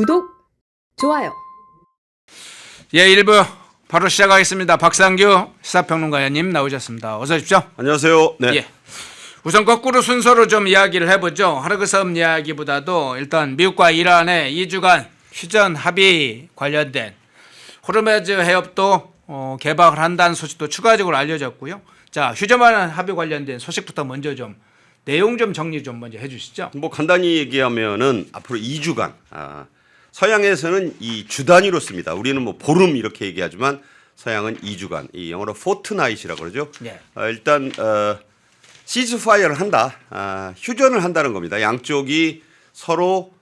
구독, 좋아요. 예, 1부 바로 시작하겠습니다. 박상규 시사평론가님 나오셨습니다. 어서 오십시오. 안녕하세요. 네. 예. 우선 거꾸로 순서로 좀 이야기를 해보죠. 하르그섬 이야기보다도 일단 미국과 이란의 2주간 휴전 합의 관련된 호르무즈 해협도 개방을 한다는 소식도 추가적으로 알려졌고요. 자, 휴전 합의 관련된 소식부터 먼저 좀 내용 좀 정리 좀 먼저 해주시죠. 뭐 간단히 얘기하면은 앞으로 2주간 서양에서는 이 주 단위로 씁니다. 우리는 뭐 보름 이렇게 얘기하지만 서양은 2주간, 이 영어로 포트나잇이라고 그러죠. 예. 일단 시즈파이어를 한다, 휴전을 한다는 겁니다. 양쪽이 서로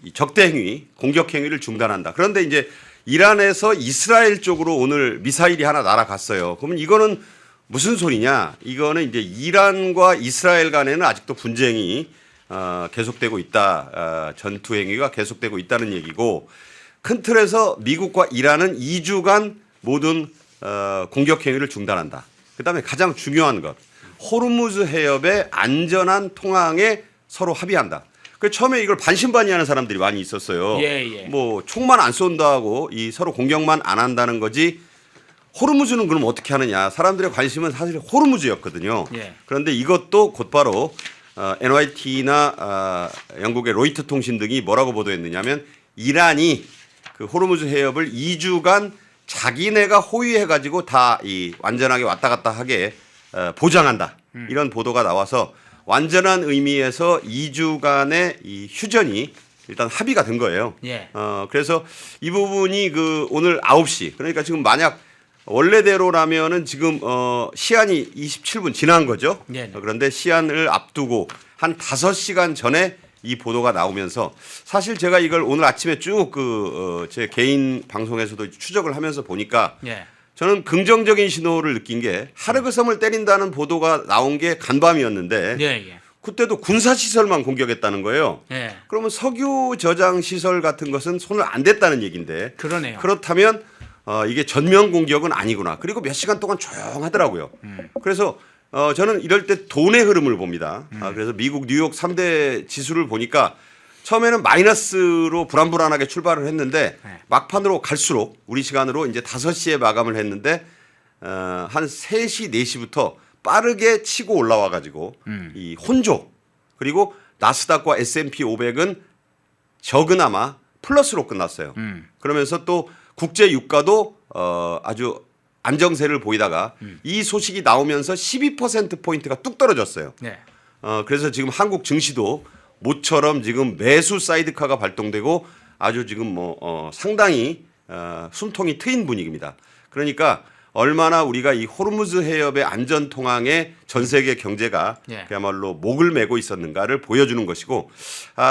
이 적대 행위, 공격 행위를 중단한다. 그런데 이제 이란에서 이스라엘 쪽으로 오늘 미사일이 하나 날아갔어요. 그러면 이거는 무슨 소리냐? 이거는 이제 이란과 이스라엘 간에는 아직도 분쟁이 계속되고 있다. 전투 행위가 계속되고 있다는 얘기고, 큰 틀에서 미국과 이란은 2주간 모든 공격 행위를 중단한다. 그다음에 가장 중요한 것, 호르무즈 해협의 안전한 통항에 서로 합의한다. 그 처음에 이걸 반신반의하는 사람들이 많이 있었어요. 예. 뭐 총만 안 쏜다고 이 서로 공격만 안 한다는 거지. 호르무즈는 그럼 어떻게 하느냐? 사람들의 관심은 사실 호르무즈였거든요. 예. 그런데 이것도 곧바로 NYT나 영국의 로이터 통신 등이 뭐라고 보도했느냐면, 이란이 그 호르무즈 해협을 2주간 자기네가 호위해가지고 다 이 완전하게 왔다 갔다 하게 보장한다. 이런 보도가 나와서 완전한 의미에서 2주간의 이 휴전이 일단 합의가 된 거예요. 예. 그래서 이 부분이 그 오늘 9시, 그러니까 지금 만약 원래대로라면은 지금 시한이 27분 지난 거죠. 네. 그런데 시한을 앞두고 한 5시간 전에 이 보도가 나오면서, 사실 제가 이걸 오늘 아침에 쭉 제 개인 방송에서도 추적을 하면서 보니까 예. 저는 긍정적인 신호를 느낀 게, 하르그섬을 때린다는 보도가 나온 게 간밤이었는데 예. 그때도 군사시설만 공격했다는 거예요. 예. 그러면 석유 저장 시설 같은 것은 손을 안 댔다는 얘기인데, 그러네요. 그렇다면 이게 전면 공격은 아니구나. 그리고 몇 시간 동안 조용하더라고요. 그래서 저는 이럴 때 돈의 흐름을 봅니다. 그래서 미국 뉴욕 3대 지수를 보니까 처음에는 마이너스로 불안불안하게 출발을 했는데 막판으로 갈수록, 우리 시간으로 이제 5시에 마감을 했는데 한 3시, 4시부터 빠르게 치고 올라와 가지고 이 혼조, 그리고 나스닥과 S&P 500은 적으나마 플러스로 끝났어요. 그러면서 또 국제 유가도 아주 안정세를 보이다가 이 소식이 나오면서 12%포인트가 뚝 떨어졌어요. 네. 그래서 지금 한국 증시도 모처럼 지금 매수 사이드카가 발동되고 아주 지금 상당히 숨통이 트인 분위기입니다. 그러니까 얼마나 우리가 이 호르무즈 해협의 안전 통항에 전 세계 경제가 예. 그야말로 목을 메고 있었는가를 보여주는 것이고,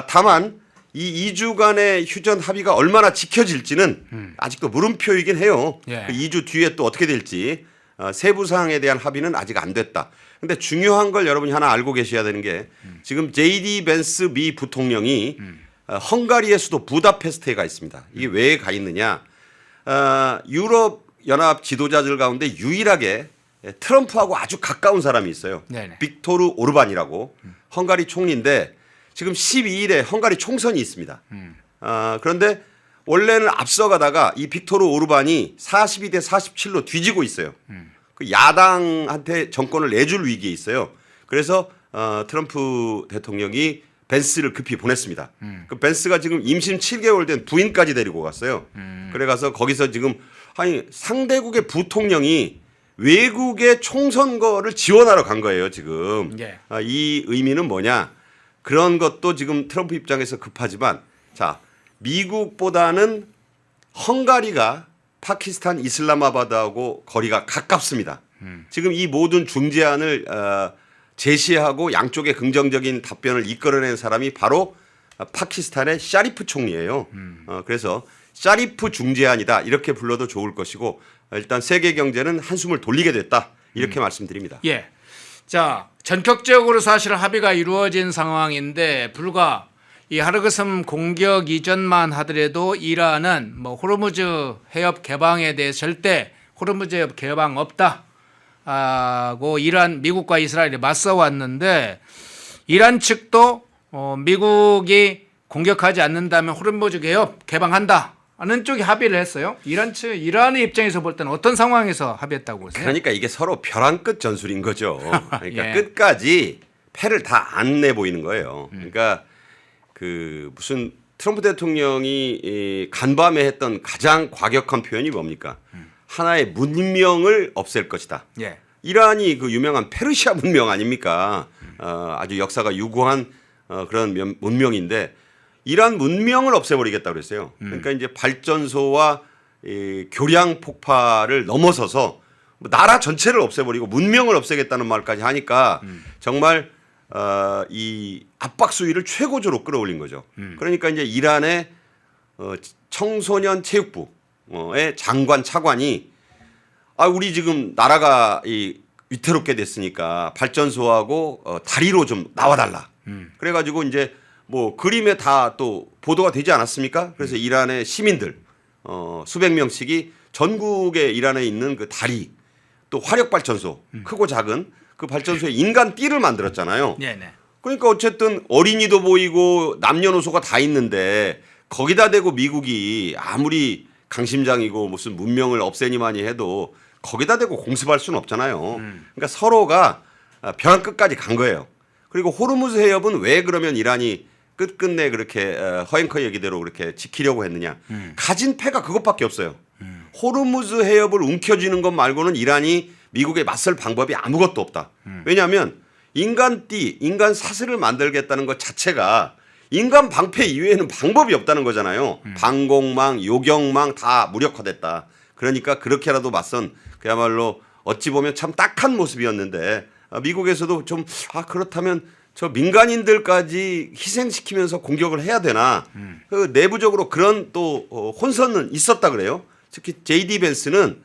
다만 이 2주간의 휴전 합의가 얼마나 지켜질지는 아직도 물음표이긴 해요. 예. 그 2주 뒤에 또 어떻게 될지 세부 사항에 대한 합의는 아직 안 됐다. 근데 중요한 걸 여러분이 하나 알고 계셔야 되는 게, 지금 JD 벤스 미 부통령이 헝가리의 수도 부다페스트에 가 있습니다. 이게 왜 가 있느냐? 유럽 연합 지도자들 가운데 유일하게 트럼프하고 아주 가까운 사람이 있어요. 네네. 빅토르 오르반이라고 헝가리 총리인데, 지금 12일에 헝가리 총선이 있습니다. 그런데 원래는 앞서가다가 이 빅토르 오르반이 42대 47로 뒤지고 있어요. 그 야당한테 정권을 내줄 위기에 있어요. 그래서 트럼프 대통령이 벤스를 급히 보냈습니다. 그 벤스가 지금 임신 7개월 된 부인까지 데리고 갔어요. 그래 가서 거기서 지금 상대국의 부통령이 외국의 총선거를 지원하러 간 거예요, 지금. 예. 이 의미는 뭐냐? 그런 것도 지금 트럼프 입장에서 급하지만, 자, 미국보다는 헝가리가 파키스탄 이슬람마바드하고 거리가 가깝습니다. 지금 이 모든 중재안을 제시하고 양쪽의 긍정적인 답변을 이끌어낸 사람이 바로 파키스탄의 샤리프 총리예요. 그래서 샤리프 중재안이다, 이렇게 불러도 좋을 것이고, 일단 세계 경제는 한숨을 돌리게 됐다, 이렇게 말씀드립니다. 예. 자, 전격적으로 사실 합의가 이루어진 상황인데, 불과 이 하르그섬 공격 이전만 하더라도 이란은 뭐 호르무즈 해협 개방에 대해 절대 호르무즈 해협 개방 없다 하고 이란, 미국과 이스라엘이 맞서 왔는데, 이란 측도 미국이 공격하지 않는다면 호르무즈 해협 개방한다. 하는 쪽이 합의를 했어요. 이란의 입장에서 볼 때는 어떤 상황에서 합의했다고 보세요? 그러니까 이게 서로 벼랑 끝 전술인 거죠. 그러니까 예. 끝까지 패를 다 안 내 보이는 거예요. 그러니까 그 무슨 트럼프 대통령이 이 간밤에 했던 가장 과격한 표현이 뭡니까? 하나의 문명을 없앨 것이다. 예. 이란이 그 유명한 페르시아 문명 아닙니까? 아주 역사가 유구한 그런 문명인데 이란 문명을 없애버리겠다고 그랬어요. 그러니까 이제 발전소와 이 교량 폭발을 넘어서서 뭐 나라 전체를 없애버리고 문명을 없애겠다는 말까지 하니까 정말 이 압박 수위를 최고조로 끌어올린 거죠. 그러니까 이제 이란의 청소년 체육부의 장관 차관이 우리 지금 나라가 이 위태롭게 됐으니까 발전소하고 다리로 좀 나와달라. 그래가지고 이제 뭐 그림에 다 또 보도가 되지 않았습니까? 그래서 이란의 시민들 수백 명씩이 전국에 이란에 있는 그 다리 또 화력 발전소 크고 작은 그 발전소에 인간 띠를 만들었잖아요. 네네. 그러니까 어쨌든 어린이도 보이고 남녀노소가 다 있는데 거기다 대고 미국이 아무리 강심장이고 무슨 문명을 없애니만이 해도 거기다 대고 공습할 수는 없잖아요. 그러니까 서로가 벼랑 끝까지 간 거예요. 그리고 호르무즈 해협은 왜 그러면 이란이 끝끝내 그렇게 허앵커 얘기대로 그렇게 지키려고 했느냐. 가진 패가 그것밖에 없어요. 호르무즈 해협을 움켜쥐는 것 말고는 이란이 미국에 맞설 방법이 아무것도 없다. 왜냐하면 인간띠, 인간 사슬을 만들겠다는 것 자체가 인간 방패 이외에는 방법이 없다는 거잖아요. 방공망, 요격망 다 무력화됐다. 그러니까 그렇게라도 맞선 그야말로 어찌 보면 참 딱한 모습이었는데 미국에서도 좀 그렇다면 저 민간인들까지 희생시키면서 공격을 해야 되나 그 내부적으로 그런 또 혼선은 있었다 그래요. 특히 J.D. 벤스는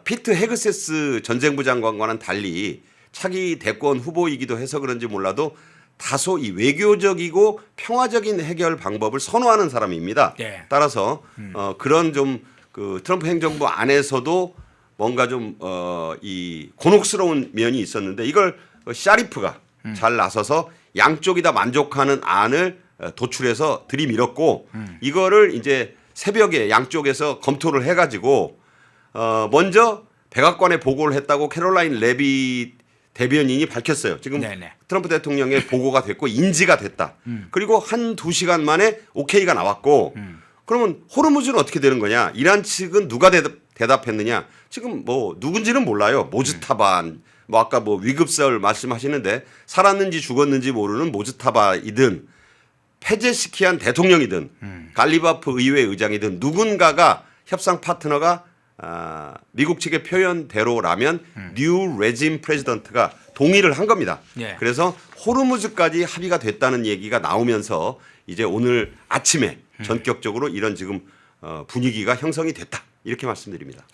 피트 헤그세스 전쟁부 장관과는 달리 차기 대권 후보이기도 해서 그런지 몰라도 다소 이 외교적이고 평화적인 해결 방법을 선호하는 사람입니다. 네. 따라서 그런 좀 그 트럼프 행정부 안에서도 뭔가 좀 이 곤혹스러운 면이 있었는데 이걸 샤리프가 잘 나서서 양쪽이 다 만족하는 안을 도출해서 들이밀었고 이거를 이제 새벽에 양쪽에서 검토를 해가지고 먼저 백악관에 보고를 했다고 캐롤라인 레비 대변인이 밝혔어요. 지금 네네. 트럼프 대통령의 보고가 됐고 인지가 됐다. 그리고 한두 시간 만에 오케이가 나왔고 그러면 호르무즈는 어떻게 되는 거냐? 이란 측은 누가 대답했느냐? 지금 뭐 누군지는 몰라요. 모즈타반 뭐 아까 뭐 위급설 말씀하시는데 살았는지 죽었는지 모르는 모즈타바이든 페제시키안 대통령이든 갈리바프 의회 의장이든 누군가가 협상 파트너가 미국 측의 표현대로라면 뉴 레짐 프레지던트가 동의를 한 겁니다. 예. 그래서 호르무즈까지 합의가 됐다는 얘기가 나오면서 이제 오늘 아침에 전격적으로 이런 지금 분위기가 형성이 됐다. 이렇게 말씀드립니다.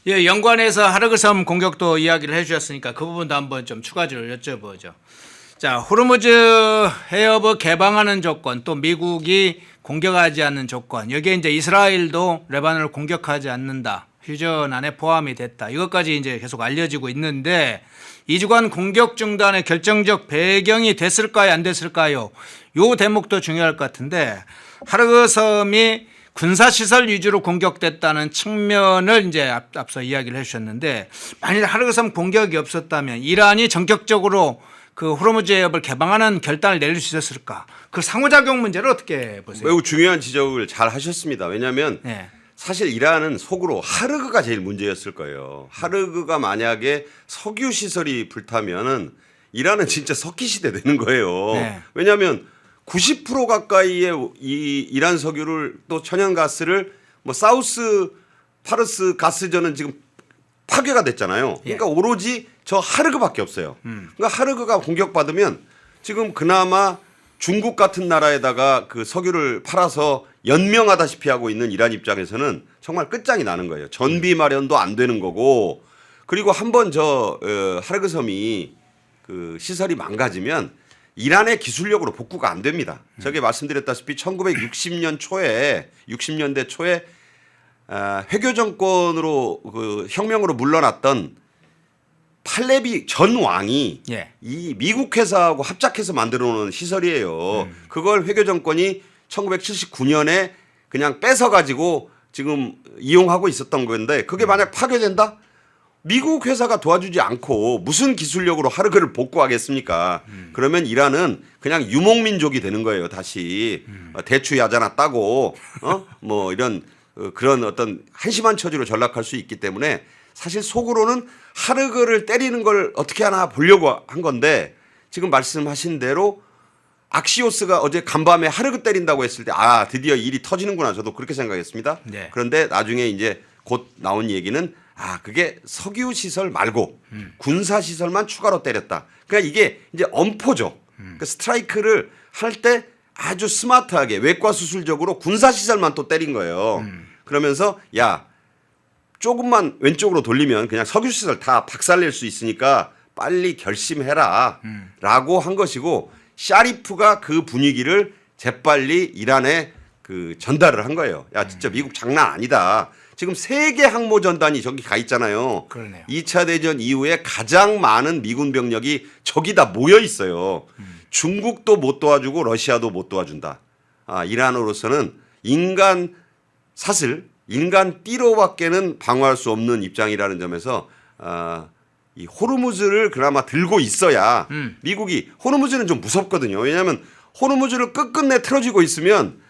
예, 연관해서 하르그섬 공격도 이야기를 해주셨으니까 그 부분도 한번 좀 추가적으로 여쭤보죠. 자, 호르무즈 해협을 개방하는 조건, 또 미국이 공격하지 않는 조건, 여기에 이제 이스라엘도 레바논을 공격하지 않는다. 휴전안에 포함이 됐다. 이것까지 이제 계속 알려지고 있는데 2주간 공격 중단의 결정적 배경이 됐을까요, 안 됐을까요? 요 대목도 중요할 것 같은데 하르그섬이 군사시설 위주로 공격됐다는 측면을 이제 앞서 이야기를 해주셨는데 만일 하르그섬 공격이 없었다면 이란이 전격적으로 그 호르무즈 해협을 개방하는 결단을 내릴 수 있었을까? 그 상호작용 문제를 어떻게 보세요? 매우 중요한 지적을 잘 하셨습니다. 왜냐하면 네. 사실 이란은 속으로 하르그가 제일 문제였을 거예요. 하르그가 만약에 석유 시설이 불타면은 이란은 진짜 석기 시대 되는 거예요. 네. 왜냐하면 90% 가까이의 이 이란 석유를 또 천연가스를 뭐 사우스 파르스 가스전은 지금 파괴가 됐잖아요. 그러니까 오로지 저 하르그밖에 없어요. 그러니까 하르그가 공격받으면 지금 그나마 중국 같은 나라에다가 그 석유를 팔아서 연명하다시피 하고 있는 이란 입장에서는 정말 끝장이 나는 거예요. 전비 마련도 안 되는 거고 그리고 한번 저 하르그섬이 그 시설이 망가지면 이란의 기술력으로 복구가 안 됩니다. 저게 말씀드렸다시피 1960년 초에 60년대 초에 회교 정권으로 그 혁명으로 물러났던 팔레비 전 왕이 예. 이 미국 회사하고 합작해서 만들어 놓은 시설이에요. 그걸 회교 정권이 1979년에 그냥 뺏어 가지고 지금 이용하고 있었던 건데 그게 만약 파괴된다? 미국 회사가 도와주지 않고 무슨 기술력으로 하르그를 복구하겠습니까? 그러면 이란은 그냥 유목민족이 되는 거예요. 다시 대추 야자나 따고 뭐 이런 그런 어떤 한심한 처지로 전락할 수 있기 때문에 사실 속으로는 하르그를 때리는 걸 어떻게 하나 보려고 한 건데 지금 말씀하신 대로 악시오스가 어제 간밤에 하르그 때린다고 했을 때 아 드디어 일이 터지는구나 저도 그렇게 생각했습니다. 네. 그런데 나중에 이제 곧 나온 얘기는 아 그게 석유 시설 말고 군사 시설만 추가로 때렸다. 그러니까 이게 이제 엄포죠. 그 스트라이크를 할 때 아주 스마트하게 외과 수술적으로 군사 시설만 또 때린 거예요. 그러면서 야 조금만 왼쪽으로 돌리면 그냥 석유 시설 다 박살낼 수 있으니까 빨리 결심해라 라고 한 것이고 샤리프가 그 분위기를 재빨리 이란에 그 전달을 한 거예요. 야 진짜 미국 장난 아니다. 지금 세계 항모 전단이 저기 가 있잖아요. 그러네요. 2차 대전 이후에 가장 많은 미군 병력이 저기다 모여 있어요. 중국도 못 도와주고 러시아도 못 도와준다. 아, 이란으로서는 인간 사슬, 인간 띠로밖에는 방어할 수 없는 입장이라는 점에서 이 호르무즈를 그나마 들고 있어야 미국이 호르무즈는 좀 무섭거든요. 왜냐하면 호르무즈를 끝끝내 틀어지고 있으면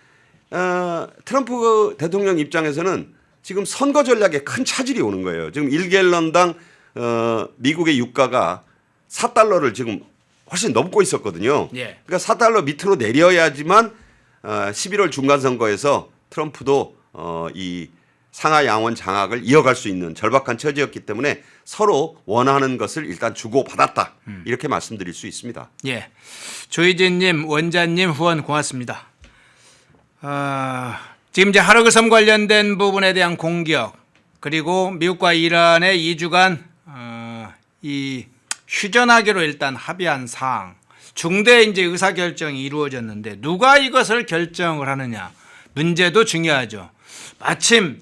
트럼프 대통령 입장에서는 지금 선거 전략에 큰 차질이 오는 거예요. 지금 1갤런당 미국의 유가가 4달러를 지금 훨씬 넘고 있었거든요. 예. 그러니까 4달러 밑으로 내려야지만 11월 중간 선거에서 트럼프도 이 상하 양원 장악을 이어갈 수 있는 절박한 처지였기 때문에 서로 원하는 것을 일단 주고받았다. 이렇게 말씀드릴 수 있습니다. 예. 조희진님, 원자님 후원 고맙습니다. 지금 이제 하르그 섬 관련된 부분에 대한 공격 그리고 미국과 이란의 2주간 이 휴전하기로 일단 합의한 사항 중대 이제 의사 결정이 이루어졌는데 누가 이것을 결정을 하느냐 문제도 중요하죠. 마침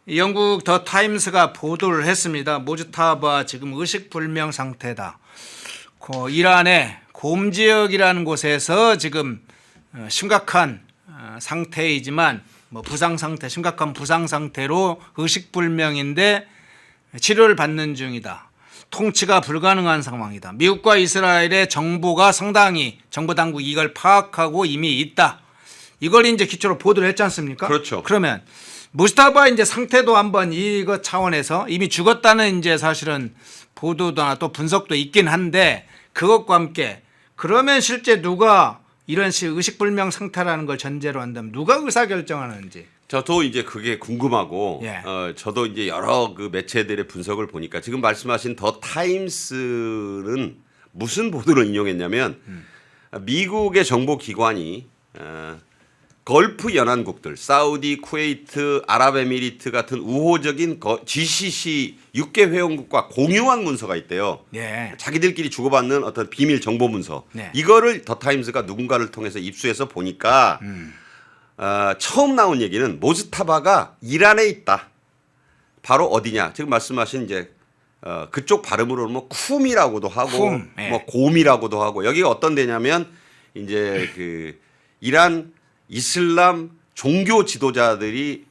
영국 더 타임스가 보도를 했습니다. 모즈타바 지금 의식불명 상태다. 이란의 곰 지역이라는 곳에서 지금 심각한 상태이지만 뭐 부상 상태, 심각한 부상 상태로 의식불명인데 치료를 받는 중이다. 통치가 불가능한 상황이다. 미국과 이스라엘의 정보가 상당히 정보 당국이 이걸 파악하고 이미 있다. 이걸 이제 기초로 보도를 했지 않습니까? 그렇죠. 그러면 무스타바 이제 상태도 한번 이거 차원에서 이미 죽었다는 이제 사실은 보도나 또 분석도 있긴 한데 그것과 함께 그러면 실제 누가 이런 식 의식불명 상태라는 걸 전제로 한다면 누가 의사결정하는지. 저도 이제 그게 궁금하고 예. 저도 이제 여러 그 매체들의 분석을 보니까 지금 말씀하신 더 타임스는 무슨 보도를 인용했냐면 미국의 정보기관이 걸프 연안국들 사우디, 쿠웨이트, 아랍에미리트 같은 우호적인 GCC 6개 회원국과 공유한 문서가 있대요. 예. 자기들끼리 주고받는 어떤 비밀 정보 문서. 네. 이거를 더 타임스가 누군가를 통해서 입수해서 보니까 처음 나온 얘기는 모즈타바가 이란에 있다. 바로 어디냐? 지금 말씀하신 이제 그쪽 발음으로는 뭐 쿰이라고도 하고 예. 뭐 곰이라고도 하고 여기가 어떤 데냐면 이제 그 이란 이슬람 종교 지도자들이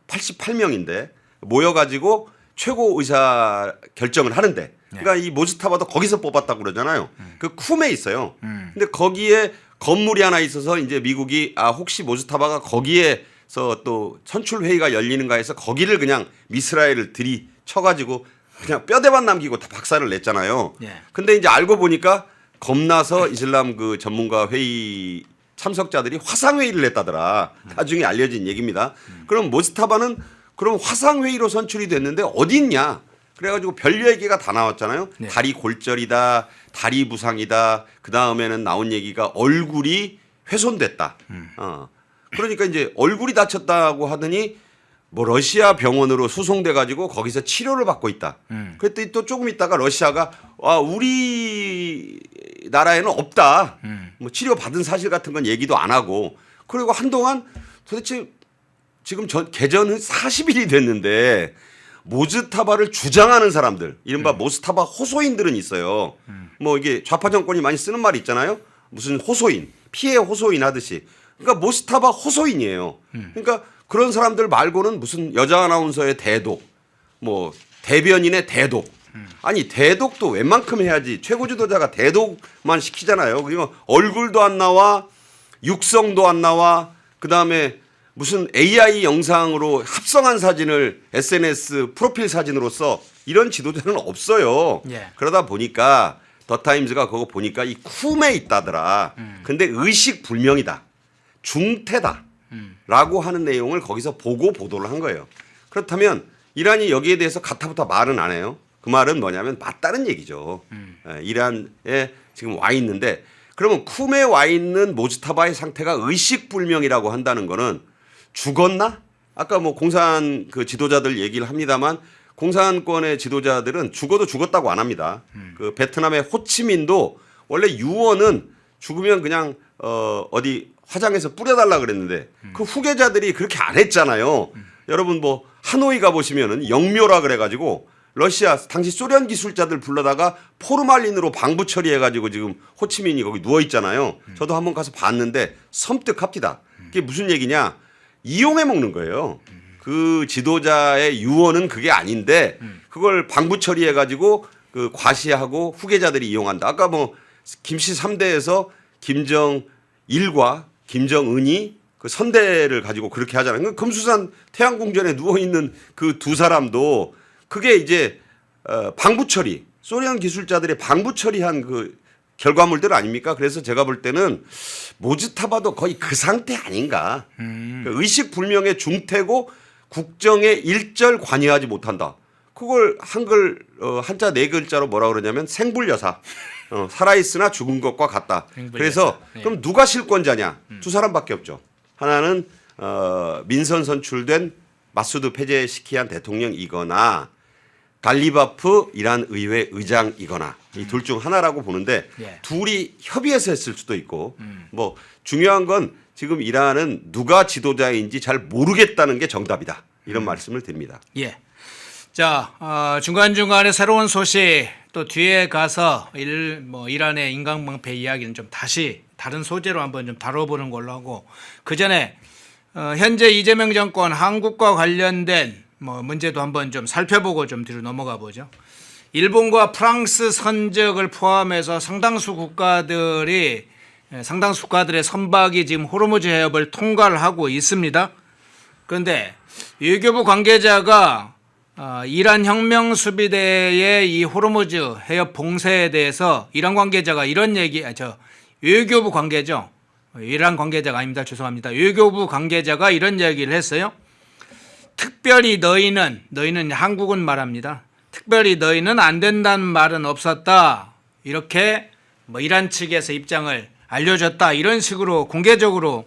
88명인데 모여가지고 최고 의사 결정을 하는데 그러니까 이 모즈타바도 거기서 뽑았다고 그러잖아요. 그 쿰에 있어요. 근데 거기에 건물이 하나 있어서 이제 미국이 혹시 모즈타바가 거기에서 또 선출 회의가 열리는가 해서 거기를 그냥 미스라엘을 들이쳐가지고 그냥 뼈대만 남기고 다 박살을 냈잖아요. 예. 근데 이제 알고 보니까 겁나서 이슬람 그 전문가 회의 참석자들이 화상회의를 했다더라. 나중에 알려진 얘기입니다. 그럼 모즈타바는 그럼 화상회의로 선출이 됐는데 어디 있냐. 그래가지고 별 얘기가 다 나왔잖아요. 네. 다리 골절이다. 다리 부상이다. 그다음에는 나온 얘기가 얼굴이 훼손됐다. 그러니까 이제 얼굴이 다쳤다고 하더니 뭐 러시아 병원으로 수송돼 가지고 거기서 치료를 받고 있다. 그랬더니 또 조금 있다가 러시아가 우리 나라에는 없다. 뭐 치료 받은 사실 같은 건 얘기도 안 하고 그리고 한동안 도대체 지금 개전은 40일이 됐는데 모즈타바를 주장하는 사람들, 이른바 모스타바 호소인들은 있어요. 뭐 이게 좌파 정권이 많이 쓰는 말이 있잖아요. 무슨 호소인, 피해 호소인 하듯이. 그러니까 모스타바 호소인이에요. 그러니까 그런 사람들 말고는 무슨 여자 아나운서의 대독, 뭐 대변인의 대독. 아니 대독도 웬만큼 해야지. 최고 지도자가 대독만 시키잖아요. 그리고 얼굴도 안 나와, 육성도 안 나와. 그다음에 무슨 AI 영상으로 합성한 사진을 SNS 프로필 사진으로 써. 이런 지도자는 없어요. 예. 그러다 보니까 더 타임즈가 그거 보니까 이 쿰에 있다더라. 근데 의식 불명이다. 중태다. 라고 하는 내용을 거기서 보고 보도를 한 거예요. 그렇다면 이란이 여기에 대해서 가타부타 말은 안 해요. 그 말은 뭐냐면 맞다는 얘기죠. 이란에 지금 와 있는데 그러면 쿰에 와 있는 모즈타바의 상태가 의식불명이라고 한다는 거는 죽었나? 아까 뭐 공산 그 지도자들 얘기를 합니다만 공산권의 지도자들은 죽어도 죽었다고 안 합니다. 그 베트남의 호치민도 원래 유언은 죽으면 그냥 어디 화장해서 뿌려달라 그랬는데 그 후계자들이 그렇게 안 했잖아요. 여러분 뭐 하노이 가보시면은 영묘라 그래가지고 러시아 당시 소련 기술자들 불러다가 포르말린으로 방부 처리해가지고 지금 호치민이 거기 누워 있잖아요. 저도 한번 가서 봤는데 섬뜩합니다. 그게 무슨 얘기냐? 이용해 먹는 거예요. 그 지도자의 유언은 그게 아닌데 그걸 방부 처리해가지고 그 과시하고 후계자들이 이용한다. 아까 뭐 김씨 3대에서 김정일과 김정은이 그 선대를 가지고 그렇게 하잖아요. 그 금수산 태양궁전에 누워 있는 그 두 사람도 그게 이제 방부 처리, 소련 기술자들의 방부 처리한 그 결과물들 아닙니까? 그래서 제가 볼 때는 모즈타바도 거의 그 상태 아닌가. 의식 불명의 중태고 국정에 일절 관여하지 못한다. 그걸 한글 한자 네 글자로 뭐라 그러냐면 생불여사. 살아있으나 죽은 것과 같다. 그래서 예. 그럼 누가 실권자냐? 두 사람밖에 없죠. 하나는 민선 선출된 마수드 페제시키안 대통령이거나 갈리바프 이란 의회 의장이거나 이 둘 중 하나라고 보는데 예. 둘이 협의해서 했을 수도 있고 뭐 중요한 건 지금 이란은 누가 지도자인지 잘 모르겠다는 게 정답이다. 이런 말씀을 드립니다. 예. 자, 중간중간에 새로운 소식 또 뒤에 가서 이란의 인간방패 이야기는 좀 다시 다른 소재로 한번 좀 다뤄보는 걸로 하고 그 전에 현재 이재명 정권 한국과 관련된 뭐 문제도 한번 좀 살펴보고 좀 뒤로 넘어가 보죠. 일본과 프랑스 선적을 포함해서 상당수 국가들의 선박이 지금 호르무즈 해협을 통과를 하고 있습니다. 그런데 외교부 관계자가 이란 혁명수비대의 이 호르무즈 해협 봉쇄에 대해서 이란 관계자가 이런 외교부 관계죠. 이란 관계자가 아닙니다. 죄송합니다. 외교부 관계자가 이런 얘기를 했어요. 특별히 너희는 한국은 말합니다. 특별히 너희는 안 된다는 말은 없었다. 이렇게 뭐 이란 측에서 입장을 알려줬다. 이런 식으로 공개적으로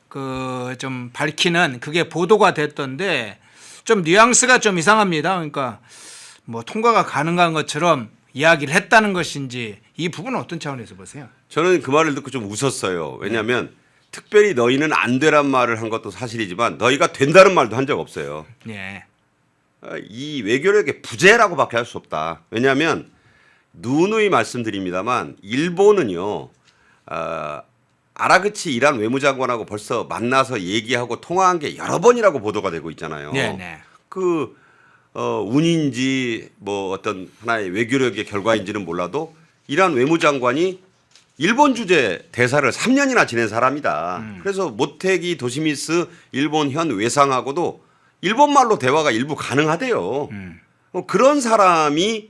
그 좀 밝히는 그게 보도가 됐던데 좀 뉘앙스가 좀 이상합니다. 그러니까 뭐 통과가 가능한 것처럼 이야기를 했다는 것인지 이 부분은 어떤 차원에서 보세요? 저는 그 말을 듣고 좀 웃었어요. 왜냐하면 특별히 너희는 안 되란 말을 한 것도 사실이지만 너희가 된다는 말도 한 적 없어요. 예. 이 외교력의 부재라고밖에 할 수 없다. 왜냐하면 누누이 말씀드립니다만 일본은요. 아라그치 이란 외무장관하고 벌써 만나서 얘기하고 통화한 게 여러 번이라고 보도가 되고 있잖아요. 네. 그 운인지 뭐 어떤 하나의 외교력의 결과인지는 몰라도 이란 외무장관이 일본 주재 대사를 3년이나 지낸 사람이다. 그래서 모테기 도시미스 일본 현 외상하고도 일본말로 대화가 일부 가능하대요. 그런 사람이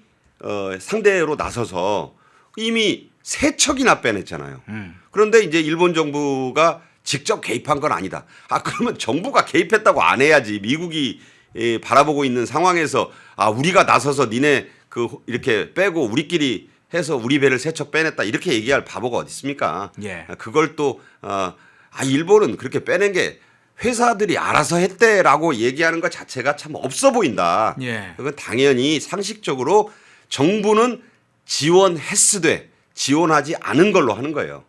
상대로 나서서 이미 3척이나 빼냈잖아요. 그런데 이제 일본 정부가 직접 개입한 건 아니다. 그러면 정부가 개입했다고 안 해야지. 미국이 바라보고 있는 상황에서 우리가 나서서 니네 이렇게 빼고 우리끼리 해서 우리 배를 3척 빼냈다. 이렇게 얘기할 바보가 어디 있습니까? 예. 그걸 또 일본은 그렇게 빼낸 게 회사들이 알아서 했대라고 얘기하는 것 자체가 참 없어 보인다. 예. 그건 당연히 상식적으로 정부는 지원했으되 지원하지 않은 걸로 하는 거예요.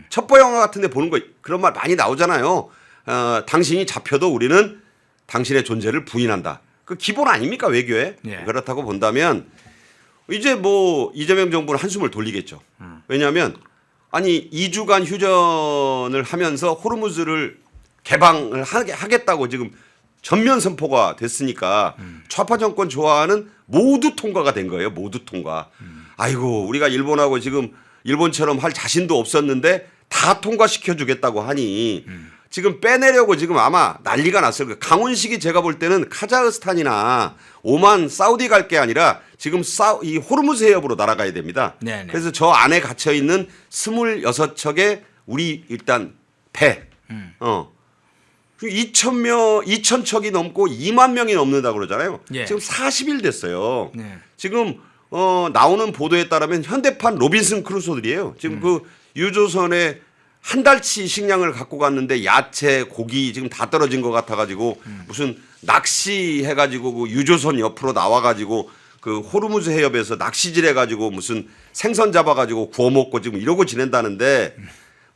첩보 영화 같은 데 보는 거 그런 말 많이 나오잖아요. 당신이 잡혀도 우리는 당신의 존재를 부인한다. 그 기본 아닙니까 외교에? 예. 그렇다고 본다면 이제 뭐 이재명 정부는 한숨을 돌리겠죠. 왜냐하면 아니 2주간 휴전을 하면서 호르무즈를 개방을 하겠다고 지금 전면 선포가 됐으니까 좌파 정권 좋아하는 모두 통과가 된 거예요. 모두 통과. 아이고 우리가 일본하고 지금 일본처럼 할 자신도 없었는데 다 통과시켜 주겠다고 하니 지금 빼내려고 지금 아마 난리가 났을 거예요. 강훈식이 제가 볼 때는 카자흐스탄이나 오만, 사우디 갈 게 아니라 지금 이 호르무즈 해협으로 날아가야 됩니다. 네네. 그래서 저 안에 갇혀 있는 26척의 우리 일단 배, 2,000척이 넘고 2만 명이 넘는다고 그러잖아요. 예. 지금 40일 됐어요. 네. 지금 나오는 보도에 따르면 현대판 로빈슨 크루소들이에요. 지금 그 유조선에 한 달치 식량을 갖고 갔는데 야채, 고기 지금 다 떨어진 것 같아가지고 무슨 낚시해가지고 그 유조선 옆으로 나와가지고 그 호르무즈 해협에서 낚시질 해가지고 무슨 생선 잡아가지고 구워 먹고 지금 이러고 지낸다는데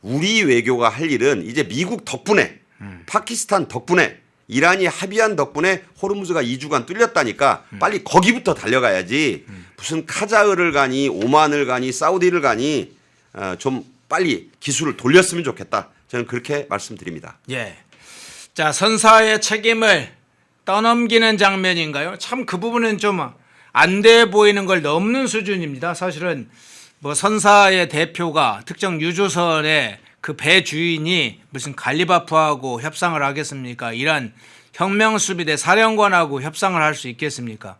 우리 외교가 할 일은 이제 미국 덕분에 파키스탄 덕분에 이란이 합의한 덕분에 호르무즈가 2주간 뚫렸다니까 빨리 거기부터 달려가야지 무슨 카자흐를 가니 오만을 가니 사우디를 가니 좀 빨리 기술을 돌렸으면 좋겠다. 저는 그렇게 말씀드립니다. 예. 자, 선사의 책임을 떠넘기는 장면인가요? 참 그 부분은 좀 안 돼 보이는 걸 넘는 수준입니다. 사실은 뭐 선사의 대표가 특정 유조선의 그 배 주인이 무슨 갈리바프하고 협상을 하겠습니까? 이란 혁명수비대 사령관하고 협상을 할 수 있겠습니까?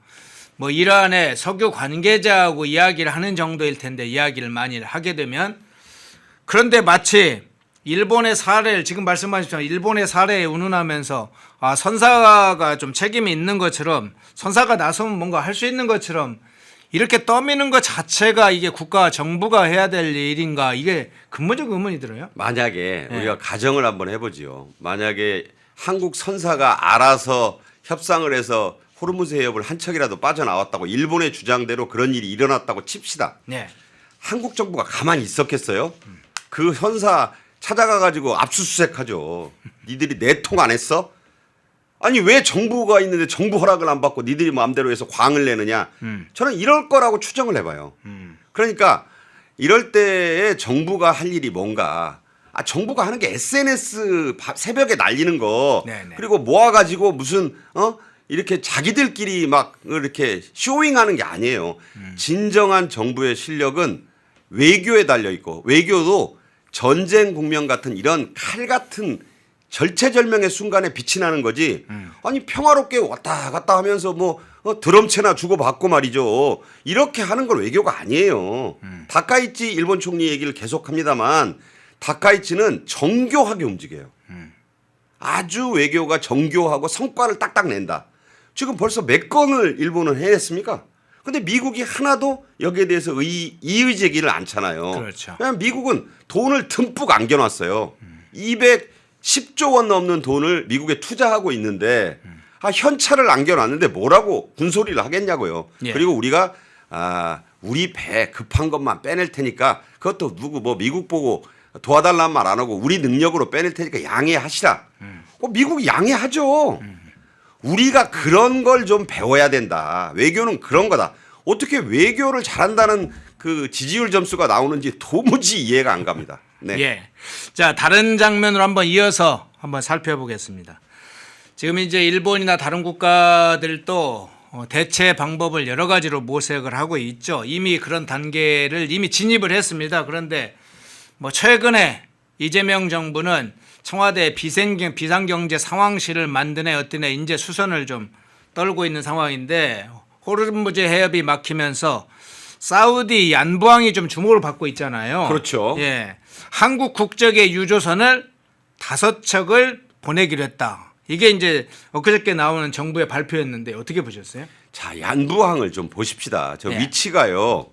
뭐 이란의 석유 관계자하고 이야기를 하는 정도일 텐데 이야기를 많이 하게 되면 그런데 마치 일본의 사례를 지금 말씀하셨지만 일본의 사례에 운운하면서 선사가 좀 책임이 있는 것처럼 선사가 나서면 뭔가 할 수 있는 것처럼 이렇게 떠미는 것 자체가 이게 국가 정부가 해야 될 일인가 이게 근본적 의문이 들어요. 만약에 우리가 가정을 한번 해보지요. 만약에 한국 선사가 알아서 협상을 해서 호르무즈 해협을 한 척이라도 빠져나왔다고 일본의 주장대로 그런 일이 일어났다고 칩시다. 네. 한국 정부가 가만히 있었겠어요? 그 선사 찾아가가지고 압수수색하죠. 니들이 내통 안 했어? 아니 왜 정부가 있는데 정부 허락을 안 받고 니들이 마음대로 해서 광을 내느냐. 저는 이럴 거라고 추정을 해봐요. 그러니까 이럴 때에 정부가 할 일이 뭔가 정부가 하는 게 SNS 새벽에 날리는 거 네네. 그리고 모아가지고 무슨 이렇게 자기들끼리 막 이렇게 쇼잉하는 게 아니에요. 진정한 정부의 실력은 외교에 달려 있고 외교도 전쟁 국면 같은 이런 칼 같은 절체절명의 순간에 빛이 나는 거지. 아니 평화롭게 왔다 갔다 하면서 뭐 드럼체나 주고받고 말이죠. 이렇게 하는 걸 외교가 아니에요. 다카이치 일본 총리 얘기를 계속합니다만 다카이치는 정교하게 움직여요. 아주 외교가 정교하고 성과를 딱딱 낸다. 지금 벌써 몇 건을 일본은 해냈습니까? 근데 미국이 하나도 여기에 대해서 이의 제기를 않잖아요. 그렇죠. 왜냐하면 미국은 돈을 듬뿍 안겨놨어요. 210조 원 넘는 돈을 미국에 투자하고 있는데 현찰을 안겨놨는데 뭐라고 군소리를 하겠냐고요. 예. 그리고 우리가 우리 배 급한 것만 빼낼 테니까 그것도 누구 뭐 미국 보고 도와달라는 말 안 하고 우리 능력으로 빼낼 테니까 양해하시라. 미국이 양해하죠. 우리가 그런 걸 좀 배워야 된다. 외교는 그런 거다. 어떻게 외교를 잘한다는 그 지지율 점수가 나오는지 도무지 이해가 안 갑니다. 네. 예. 자, 다른 장면으로 한번 이어서 한번 살펴보겠습니다. 지금 이제 일본이나 다른 국가들도 대체 방법을 여러 가지로 모색을 하고 있죠. 이미 그런 단계를 이미 진입을 했습니다. 그런데 뭐 최근에 이재명 정부는 청와대 비상경제 상황실을 만드네 어떠네 이제 수선을 좀 떨고 있는 상황인데 호르무즈 해협이 막히면서 사우디 안보항이 좀 주목을 받고 있잖아요. 그렇죠. 예, 한국 국적의 유조선을 5척을 보내기로 했다. 이게 이제 엊그저께 나오는 정부의 발표였는데 어떻게 보셨어요? 자, 얀부항을 좀 보십시다. 저 예. 위치가요.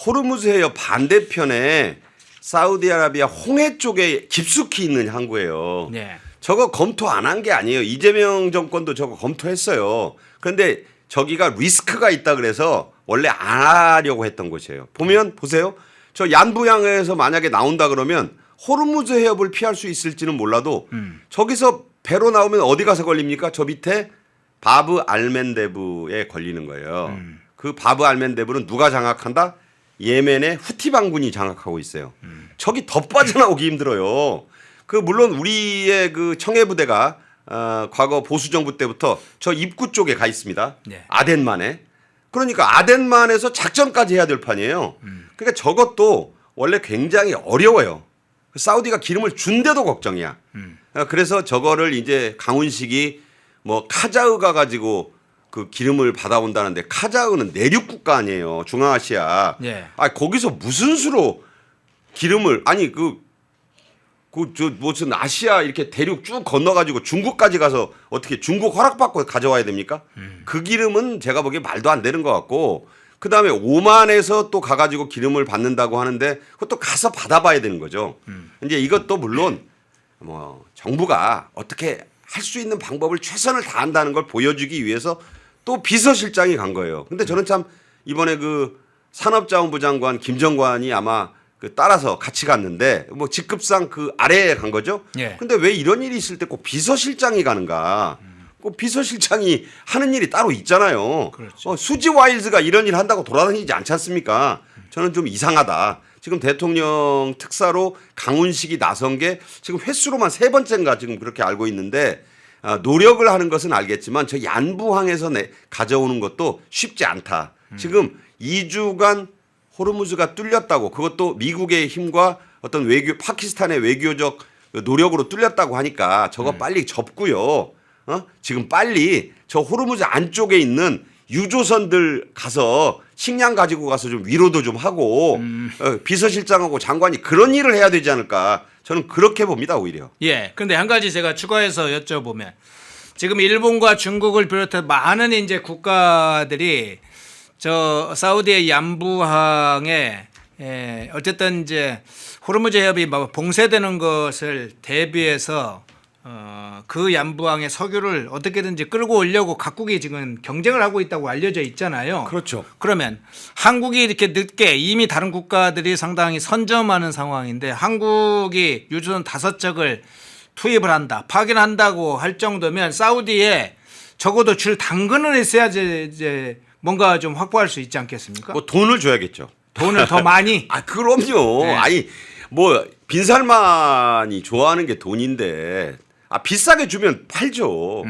호르무즈 해협 반대편에 사우디아라비아 홍해 쪽에 깊숙이 있는 항구예요. 네. 저거 검토 안 한 게 아니에요. 이재명 정권도 저거 검토했어요. 그런데 저기가 리스크가 있다 그래서 원래 안 하려고 했던 곳이에요. 보면 보세요. 저 얀부양에서 만약에 나온다 그러면 호르무즈 해협을 피할 수 있을지는 몰라도 저기서 배로 나오면 어디 가서 걸립니까? 저 밑에 바브 알멘데브에 걸리는 거예요. 그 바브 알멘데브는 누가 장악한다? 예멘의 후티 반군이 장악하고 있어요. 저기 더 빠져나오기 힘들어요. 그 물론 우리의 그 청해 부대가 과거 보수 정부 때부터 저 입구 쪽에 가 있습니다. 네. 아덴만에. 그러니까 아덴만에서 작전까지 해야 될 판이에요. 그러니까 저것도 원래 굉장히 어려워요. 사우디가 기름을 준데도 걱정이야. 그래서 저거를 이제 강훈식이 뭐 카자흐가 가지고 그 기름을 받아온다는데 카자흐는 내륙 국가 아니에요. 중앙아시아. 예. 아 거기서 무슨 수로 기름을 아니 저 무슨 아시아 이렇게 대륙 쭉 건너가지고 중국까지 가서 어떻게 중국 허락받고 가져와야 됩니까? 그 기름은 제가 보기에 말도 안 되는 것 같고 그 다음에 오만에서 또 가가지고 기름을 받는다고 하는데 그것도 가서 받아봐야 되는 거죠. 이제 이것도 물론 뭐 정부가 어떻게 할 수 있는 방법을 최선을 다한다는 걸 보여주기 위해서 또 비서실장이 간 거예요. 근데 저는 참 이번에 그 산업자원부 장관 김정관이 아마 그 따라서 같이 갔는데 뭐 직급상 그 아래에 간 거죠. 예. 근데 왜 이런 일이 있을 때 꼭 비서실장이 가는가? 꼭 비서실장이 하는 일이 따로 있잖아요. 그렇죠. 수지 와일즈가 이런 일 한다고 돌아다니지 않지 않습니까? 저는 좀 이상하다. 지금 대통령 특사로 강훈식이 나선 게 지금 횟수로만 3번째인가 지금 그렇게 알고 있는데 노력을 하는 것은 알겠지만 저 얀부항에서 가져오는 것도 쉽지 않다. 지금 2주간 호르무즈가 뚫렸다고 그것도 미국의 힘과 어떤 파키스탄의 외교적 노력으로 뚫렸다고 하니까 저거 빨리 접고요. 지금 빨리 저 호르무즈 안쪽에 있는 유조선들 가서 식량 가지고 가서 좀 위로도 좀 하고 비서실장하고 장관이 그런 일을 해야 되지 않을까 저는 그렇게 봅니다 오히려. 예. 근데 한 가지 제가 추가해서 여쭤보면 지금 일본과 중국을 비롯해 많은 이제 국가들이 저 사우디의 얀부항에 어쨌든 이제 호르무즈 해협이 막 봉쇄되는 것을 대비해서 그 얀부항의 석유를 어떻게든지 끌고 오려고 각국이 지금 경쟁을 하고 있다고 알려져 있잖아요. 그렇죠. 그러면 한국이 이렇게 늦게 이미 다른 국가들이 상당히 선점하는 상황인데 한국이 유조선 5척을 투입을 한다, 파견한다고 할 정도면 사우디에 적어도 줄 당근은 있어야지 이제 뭔가 좀 확보할 수 있지 않겠습니까? 뭐 돈을 줘야겠죠. 돈을 더 많이. 아 그럼요. 네. 아니 뭐 빈살만이 좋아하는 게 돈인데 비싸게 주면 팔죠.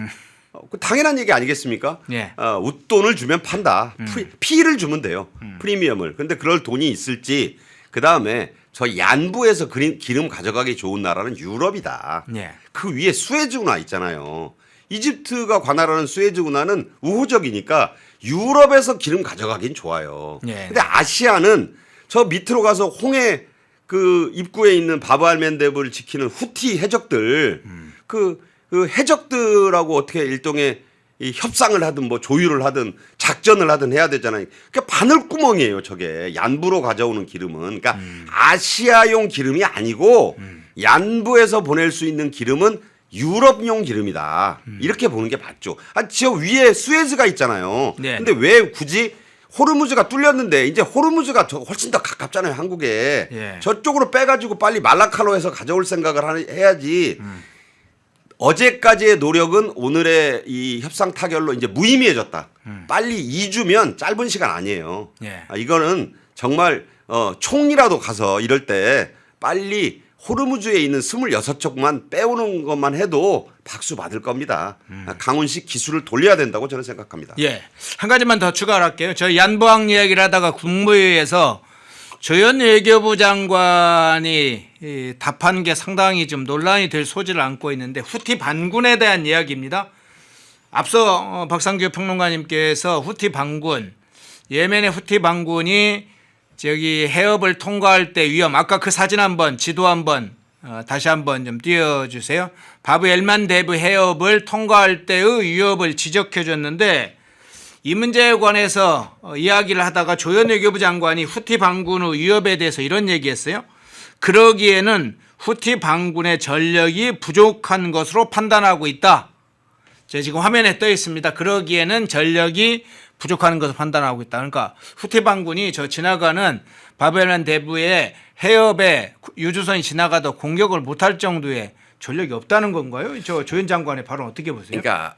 그 당연한 얘기 아니겠습니까? 예. 웃돈을 주면 판다. 피를 주면 돼요. 프리미엄을. 근데 그럴 돈이 있을지 그다음에 저 얀부에서 기름 가져가기 좋은 나라는 유럽이다. 예. 그 위에 수에즈 운하 있잖아요. 이집트가 관할하는 수에즈 운하는 우호적이니까 유럽에서 기름 가져가긴 좋아요. 예. 근데 아시아는 저 밑으로 가서 홍해 그 입구에 있는 바브 알멘데브를 지키는 후티 해적들 그 해적들하고 어떻게 일종의 이 협상을 하든 뭐 조율을 하든 작전을 하든 해야 되잖아요. 그러니까 바늘구멍이에요. 저게 얀부로 가져오는 기름은. 그러니까 아시아용 기름이 아니고 얀부에서 보낼 수 있는 기름은 유럽용 기름이다. 이렇게 보는 게 맞죠. 저 위에 수에즈가 있잖아요. 네. 근데 왜 굳이 호르무즈가 뚫렸는데 이제 호르무즈가 훨씬 더 가깝잖아요. 한국에. 예. 저쪽으로 빼가지고 빨리 말라카로 해서 가져올 생각을 해야지. 어제까지의 노력은 오늘의 이 협상 타결로 이제 무의미해졌다. 빨리 2주면 짧은 시간 아니에요. 예. 이거는 정말 총이라도 가서 이럴 때 빨리 호르무즈에 있는 26척만 빼오는 것만 해도 박수 받을 겁니다. 강훈식 기술을 돌려야 된다고 저는 생각합니다. 예. 한 가지만 더 추가를 할게요. 저 얀부항 이야기를 하다가 국무회의에서 조현 외교부 장관이 답한 게 상당히 좀 논란이 될 소지를 안고 있는데 후티 반군에 대한 이야기입니다. 앞서 박상규 평론가님께서 후티 반군, 예멘의 후티 반군이 저기 해협을 통과할 때 위험, 아까 그 사진 한번 지도 한번 다시 한번 좀 띄워주세요. 바브 엘만데브 해협을 통과할 때의 위협을 지적해 줬는데 이 문제에 관해서 이야기를 하다가 조현 외교부 장관이 후티 반군의 위협에 대해서 이런 얘기했어요. 그러기에는 후티 반군의 전력이 부족한 것으로 판단하고 있다. 제가 지금 화면에 떠 있습니다. 그러기에는 전력이 부족한 것을 판단하고 있다. 그러니까 후티 반군이 저 지나가는 바벨란 대부의 해협에 유조선이 지나가도 공격을 못할 정도의 전력이 없다는 건가요? 저 조현 장관의 발언 어떻게 보세요? 그러니까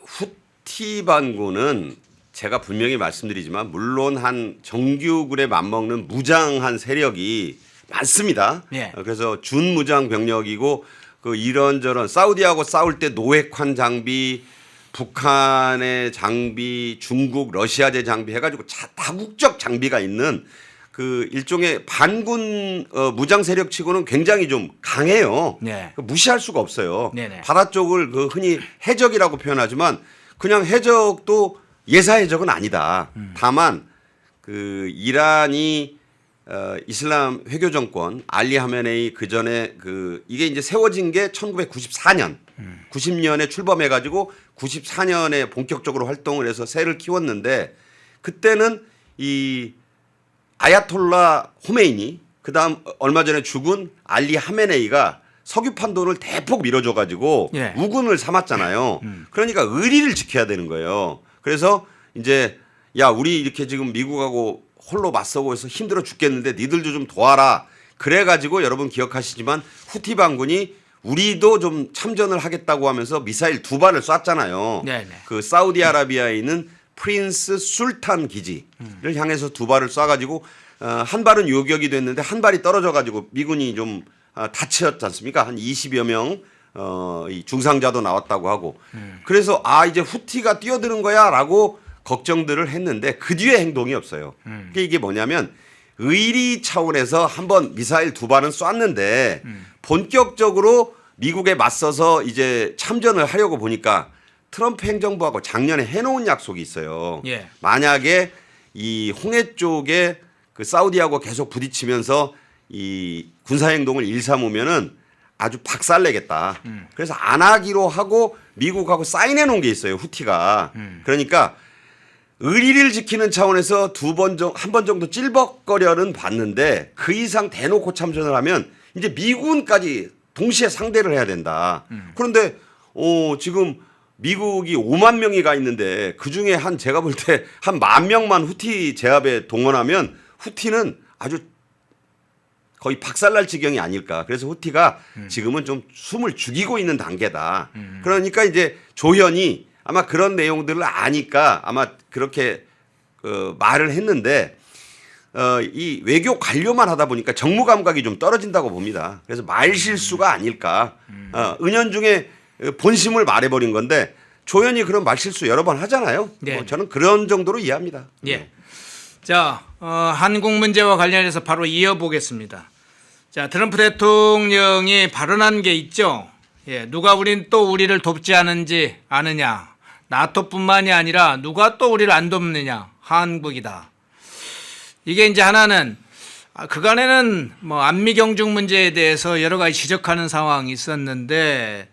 후티 반군은 제가 분명히 말씀드리지만 물론 한 정규군에 맞먹는 무장한 세력이 많습니다. 예. 그래서 준무장 병력이고 그 이런저런 사우디하고 싸울 때 노획환 장비, 북한의 장비, 중국, 러시아제 장비 해가지고 다국적 장비가 있는 그 일종의 반군 무장 세력치고는 굉장히 좀 강해요. 네. 무시할 수가 없어요. 네네. 바다 쪽을 그 흔히 해적이라고 표현하지만 그냥 해적도 예사 해적은 아니다. 다만 그 이란이 이슬람 회교 정권 알리 하메네이 그 전에 그 이게 이제 세워진 게 1994년 90년에 출범해 가지고 94년에 본격적으로 활동을 해서 세를 키웠는데 그때는 이 아야톨라 호메이니 그다음 얼마 전에 죽은 알리 하메네이가 석유 판돈을 대폭 밀어줘 가지고 예. 우군을 삼았잖아요. 그러니까 의리를 지켜야 되는 거예요. 그래서 이제 야 우리 이렇게 지금 미국하고 홀로 맞서고 해서 힘들어 죽겠는데 니들도 좀 도와라. 그래가지고 여러분 기억하시지만 후티 반군이 우리도 좀 참전을 하겠다고 하면서 미사일 2발을 쐈잖아요. 네네. 그 사우디아라비아에 있는 프린스 술탄 기지를 향해서 2발을 쏴가지고 한 발은 요격이 됐는데 한 발이 떨어져가지고 미군이 좀 다쳤지 않습니까? 한 20여 명 이 중상자도 나왔다고 하고 그래서 아 이제 후티가 뛰어드는 거야라고 걱정들을 했는데 그 뒤에 행동이 없어요. 그게 이게 뭐냐면 의리 차원에서 한번 미사일 2발은 쐈는데 본격적으로 미국에 맞서서 이제 참전을 하려고 보니까 트럼프 행정부하고 작년에 해놓은 약속이 있어요. 예. 만약에 이 홍해 쪽에 그 사우디하고 계속 부딪히면서 이 군사행동을 일삼으면은 아주 박살내겠다. 그래서 안 하기로 하고 미국하고 사인해 놓은 게 있어요. 후티가. 그러니까 의리를 지키는 차원에서 한 번 정도 찔벅거려는 봤는데 그 이상 대놓고 참전을 하면 이제 미군까지 동시에 상대를 해야 된다. 그런데 지금 미국이 5만 명이 가 있는데 그 중에 한 제가 볼 때 한 10,000명만 후티 제압에 동원하면 후티는 아주 거의 박살날 지경이 아닐까. 그래서 후티가 지금은 좀 숨을 죽이고 있는 단계다. 그러니까 이제 조현이 아마 그런 내용들을 아니까 아마 그렇게 말을 했는데 이 외교 관료만 하다 보니까 정무 감각이 좀 떨어진다고 봅니다. 그래서 말 실수가 아닐까. 은연중에 본심을 말해버린 건데 조현이 그런 말 실수 여러 번 하잖아요. 네. 저는 그런 정도로 이해합니다. 예. 자, 한국 문제와 관련해서 바로 이어보겠습니다. 자, 트럼프 대통령이 발언한 게 있죠. 예, 누가 우리를 돕지 않은지 아느냐. 나토뿐만이 아니라 누가 또 우리를 안 돕느냐. 한국이다. 이게 이제 하나는 그간에는 뭐 안미 경중 문제에 대해서 여러 가지 지적하는 상황이 있었는데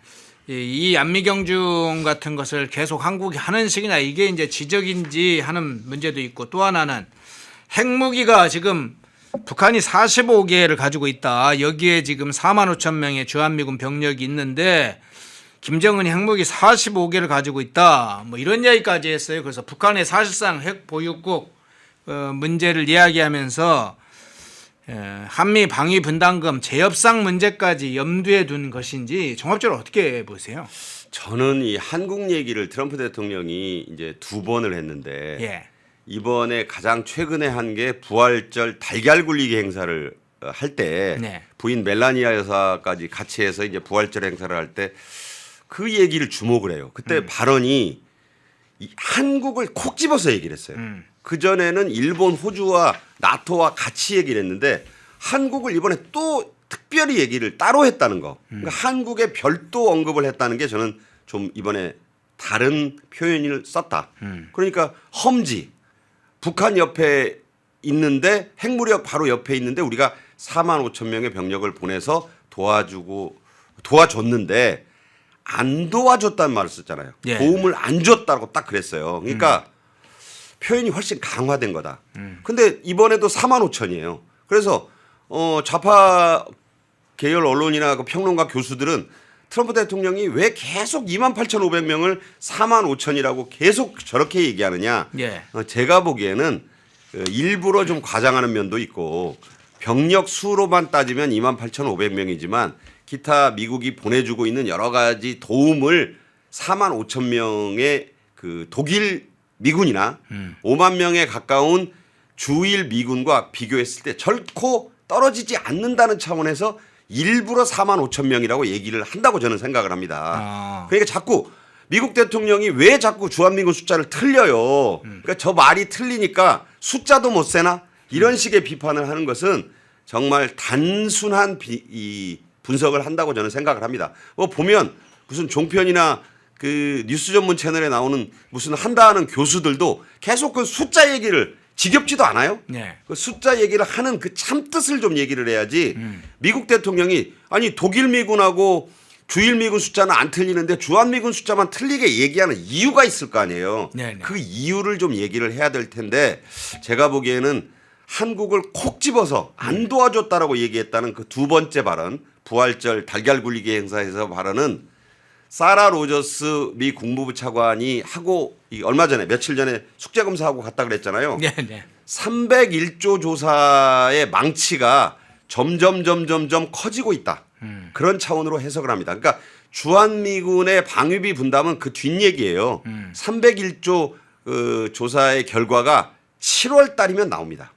이 안미 경중 같은 것을 계속 한국이 하는 식이냐 이게 이제 지적인지 하는 문제도 있고 또 하나는 핵무기가 지금 북한이 45개를 가지고 있다. 여기에 지금 45,000명의 주한미군 병력이 있는데 김정은이 핵무기 45개를 가지고 있다. 뭐 이런 이야기까지 했어요. 그래서 북한의 사실상 핵 보유국 문제를 이야기하면서 한미 방위 분담금 재협상 문제까지 염두에 둔 것인지 종합적으로 어떻게 보세요? 저는 이 한국 얘기를 트럼프 대통령이 이제 2번을 했는데 예. 이번에 가장 최근에 한 게 부활절 달걀 굴리기 행사를 할 때 네. 부인 멜라니아 여사까지 같이 해서 이제 부활절 행사를 할 때 그 얘기를 주목을 해요. 그때 발언이 이 한국을 콕 집어서 얘기를 했어요. 그 전에는 일본, 호주와 나토와 같이 얘기를 했는데 한국을 이번에 또 특별히 얘기를 따로 했다는 거. 그러니까 한국에 별도 언급을 했다는 게 저는 좀 이번에 다른 표현을 썼다. 그러니까 험지. 북한 옆에 있는데 핵무력 바로 옆에 있는데 우리가 45,000명의 병력을 보내서 도와줬는데 안 도와줬다는 말을 썼잖아요. 예. 도움을 안 줬다고 딱 그랬어요. 그러니까 표현이 훨씬 강화된 거다. 근데 이번에도 45,000이에요. 그래서 좌파 계열 언론이나 그 평론가 교수들은 트럼프 대통령이 왜 계속 28,500명을 45,000이라고 계속 저렇게 얘기하느냐. 예. 제가 보기에는 일부러 좀 과장하는 면도 있고 병력 수로만 따지면 28,500명이지만 기타 미국이 보내주고 있는 여러 가지 도움을 45,000명의 그 독일 미군이나 5만 명에 가까운 주일 미군과 비교했을 때 결코 떨어지지 않는다는 차원에서 일부러 4만 5천 명이라고 얘기를 한다고 저는 생각을 합니다. 그러니까 자꾸 미국 대통령이 왜 자꾸 주한미군 숫자를 틀려요. 그러니까 저 말이 틀리니까 숫자도 못 세나 이런 식의 비판을 하는 것은 정말 단순한 이 분석을 한다고 저는 생각을 합니다. 뭐 보면 무슨 종편이나 그 뉴스 전문 채널에 나오는 무슨 한다는 교수들도 계속 그 숫자 얘기를 지겹지도 않아요? 네. 그 숫자 얘기를 하는 그 참뜻을 좀 얘기를 해야지 미국 대통령이 아니 독일 미군하고 주일 미군 숫자는 안 틀리는데 주한 미군 숫자만 틀리게 얘기하는 이유가 있을 거 아니에요. 네네. 그 이유를 좀 얘기를 해야 될 텐데 제가 보기에는 한국을 콕 집어서 안 도와줬다라고 얘기했다는 그 두 번째 발언 부활절 달걀 굴리기 행사에서 발언은 사라 로저스 미 국무부 차관이 하고 얼마 전에 며칠 전에 숙제 검사하고 갔다 그랬잖아요. 네, 네. 301조 조사의 망치가 점점 커지고 있다. 그런 차원으로 해석을 합니다. 그러니까 주한미군의 방위비 분담은 그 뒷얘기예요. 301조 조사의 결과가 7월 달이면 나옵니다.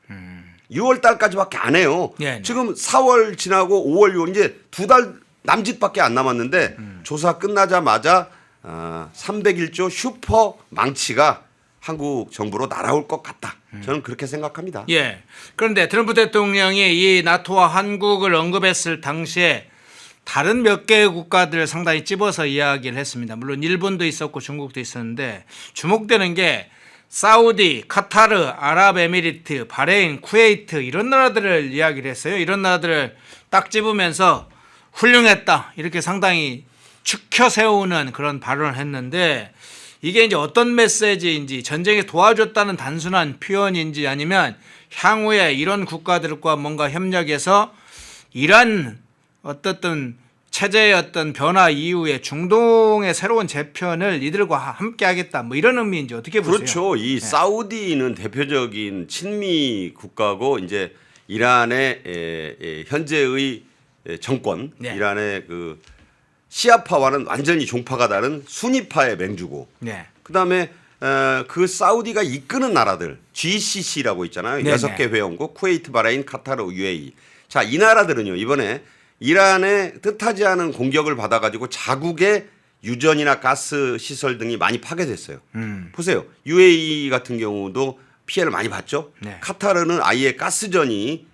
6월 달까지밖에 안 해요. 네. 지금 4월 지나고 5월, 6월 이제 2달 남짓밖에 안 남았는데 조사 끝나자마자 301조 슈퍼 망치가 한국 정부로 날아올 것 같다. 저는 그렇게 생각합니다. 예. 그런데 트럼프 대통령이 이 나토와 한국을 언급했을 당시에 다른 몇 개의 국가들을 상당히 찝어서 이야기를 했습니다. 물론 일본도 있었고 중국도 있었는데 주목되는 게 사우디, 카타르, 아랍에미리트, 바레인, 쿠웨이트 이런 나라들을 이야기를 했어요. 이런 나라들을 딱 집으면서 훌륭했다 이렇게 상당히 축혀 세우는 그런 발언을 했는데 이게 이제 어떤 메시지인지 전쟁에 도와줬다는 단순한 표현인지 아니면 향후에 이런 국가들과 뭔가 협력해서 이란 어떻든 체제의 어떤 변화 이후에 중동의 새로운 재편을 이들과 함께 하겠다 뭐 이런 의미인지 어떻게 보세요? 그렇죠. 이 사우디는 대표적인 친미 국가고 이제 이란의 현재의 정권, 네. 이란의 그 시아파와는 완전히 종파가 다른 수니파의 맹주고, 네. 그다음에 그 사우디가 이끄는 나라들 GCC라고 있잖아요. 네네. 6개 회원국 쿠웨이트, 바레인, 카타르, UAE. 자, 이 나라들은요 이번에 이란의 뜻하지 않은 공격을 받아가지고 자국의 유전이나 가스 시설 등이 많이 파괴됐어요. 보세요. UAE 같은 경우도 피해를 많이 봤죠. 네. 카타르는 아예 가스전이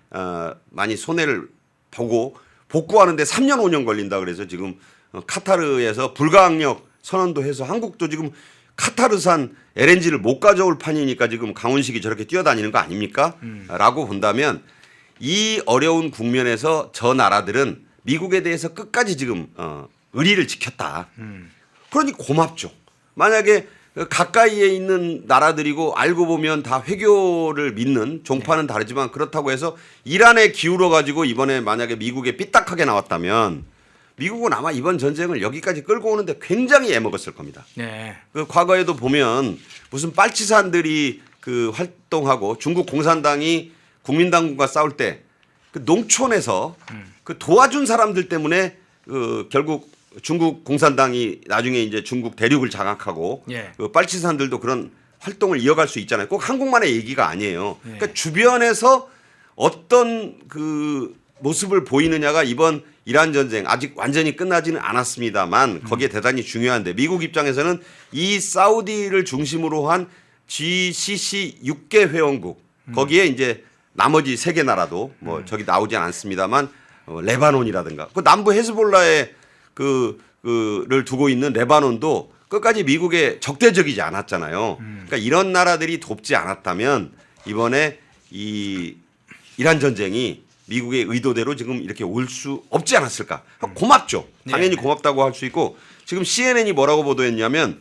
많이 손해를 보고 복구하는데 3년 5년 걸린다 그래서 지금 카타르에서 불가항력 선언도 해서 한국도 지금 카타르산 LNG를 못 가져올 판이니까 지금 강훈식이 저렇게 뛰어다니는 거 아닙니까? 라고 본다면 이 어려운 국면에서 저 나라들은 미국에 대해서 끝까지 지금 의리를 지켰다. 그러니 고맙죠. 만약에 가까이에 있는 나라들이고 알고 보면 다 회교를 믿는 종파는 다르지만 그렇다고 해서 이란에 기울어 가지고 이번에 만약에 미국에 삐딱하게 나왔다면 미국은 아마 이번 전쟁을 여기까지 끌고 오는데 굉장히 애먹었을 겁니다. 네. 그 과거에도 보면 무슨 빨치산들이 그 활동하고 중국 공산당이 국민당국과 싸울 때 그 농촌에서 그 도와준 사람들 때문에 그 결국 중국 공산당이 나중에 이제 중국 대륙을 장악하고 예. 그 빨치산들도 그런 활동을 이어갈 수 있잖아요. 꼭 한국만의 얘기가 아니에요. 그러니까 주변에서 어떤 그 모습을 보이느냐가 이번 이란 전쟁 아직 완전히 끝나지는 않았습니다만 거기에 대단히 중요한데 미국 입장에서는 이 사우디를 중심으로 한 GCC 6개 회원국 거기에 이제 나머지 3개 나라도 뭐 저기 나오진 않습니다만 레바논이라든가 그 남부 헤즈볼라의 그를 두고 있는 레바논도 끝까지 미국에 적대적이지 않았잖아요. 그러니까 이런 나라들이 돕지 않았다면 이번에 이 이란 전쟁이 미국의 의도대로 지금 이렇게 올 수 없지 않았을까. 고맙죠. 당연히 고맙다고 할 수 있고 지금 CNN이 뭐라고 보도했냐면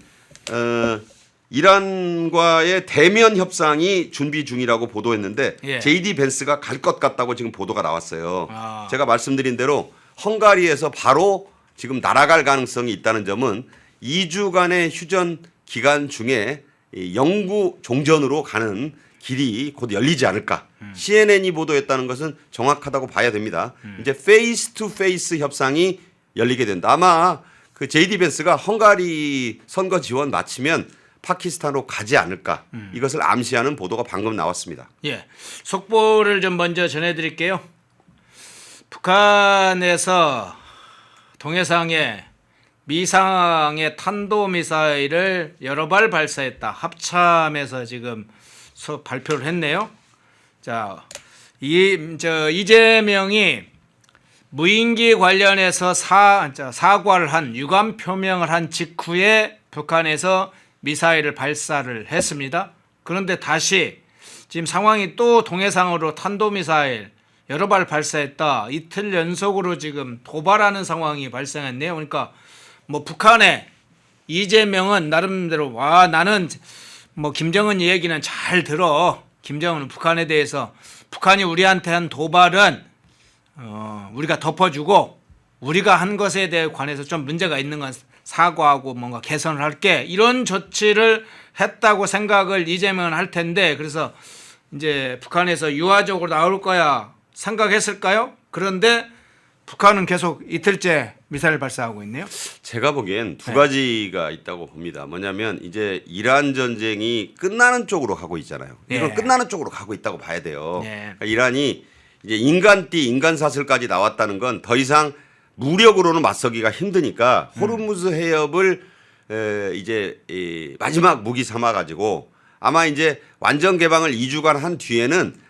이란과의 대면 협상이 준비 중이라고 보도했는데 예. JD 벤스가 갈 것 같다고 지금 보도가 나왔어요. 아. 제가 말씀드린 대로 헝가리에서 바로 지금 날아갈 가능성이 있다는 점은 2주간의 휴전 기간 중에 이 영구 종전으로 가는 길이 곧 열리지 않을까. CNN이 보도했다는 것은 정확하다고 봐야 됩니다. 이제 페이스 투 페이스 협상이 열리게 된다. 아마 그 JD 벤스가 헝가리 선거 지원 마치면 파키스탄으로 가지 않을까 이것을 암시하는 보도가 방금 나왔습니다. 예, 속보를 좀 먼저 전해드릴게요. 북한에서 동해상에 미상의 탄도미사일을 여러 발 발사했다. 합참에서 지금 발표를 했네요. 자, 이재명이 무인기 관련해서 사과를 한 유감 표명을 한 직후에 북한에서 미사일을 발사를 했습니다. 그런데 다시 지금 상황이 또 동해상으로 탄도미사일 여러 발 발사했다. 이틀 연속으로 지금 도발하는 상황이 발생했네요. 그러니까 뭐 북한의 이재명은 나름대로 와 나는 뭐 김정은 얘기는 잘 들어. 김정은은 북한에 대해서 북한이 우리한테 한 도발은 우리가 덮어주고 우리가 한 것에 대해 관해서 좀 문제가 있는 건 사과하고 뭔가 개선을 할게 이런 조치를 했다고 생각을 이재명은 할 텐데 그래서 이제 북한에서 유화적으로 나올 거야 생각했을까요? 그런데 북한은 계속 이틀째 미사일 발사하고 있네요. 제가 보기엔 두 가지가 있다고 봅니다. 뭐냐면 이제 이란 전쟁이 끝나는 쪽으로 가고 있잖아요. 이건 끝나는 쪽으로 가고 있다고 봐야 돼요. 그러니까 이란이 이제 인간띠, 인간사슬까지 나왔다는 건 더 이상 무력으로는 맞서기가 힘드니까 호르무즈 해협을 이제 마지막 무기 삼아 가지고 아마 이제 완전 개방을 2주간 한 뒤에는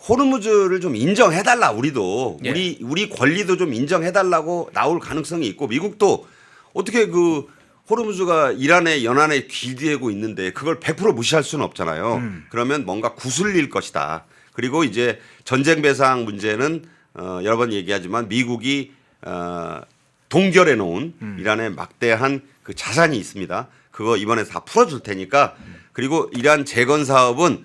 호르무즈를 좀 인정해달라 우리도 우리 권리도 좀 인정해달라고 나올 가능성이 있고 미국도 어떻게 그 호르무즈가 이란의 연안에 기대고 있는데 그걸 100% 무시할 수는 없잖아요. 그러면 뭔가 구슬릴 것이다. 그리고 이제 전쟁 배상 문제는 여러 번 얘기하지만 미국이 동결해 놓은 이란의 막대한 그 자산이 있습니다. 그거 이번에 다 풀어줄 테니까 그리고 이란 재건 사업은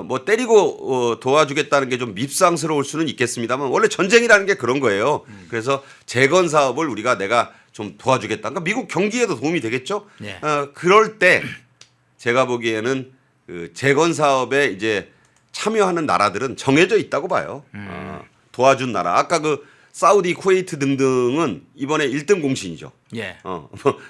뭐 때리고 도와주겠다는 게 좀 밉상스러울 수는 있겠습니다만 원래 전쟁이라는 게 그런 거예요. 그래서 재건 사업을 내가 좀 도와주겠다. 그러니까 미국 경기에도 도움이 되겠죠. 네. 그럴 때 제가 보기에는 그 재건 사업에 이제 참여하는 나라들은 정해져 있다고 봐요. 도와준 나라. 아까 그 사우디, 쿠웨이트 등등은 이번에 1등 공신이죠. 예.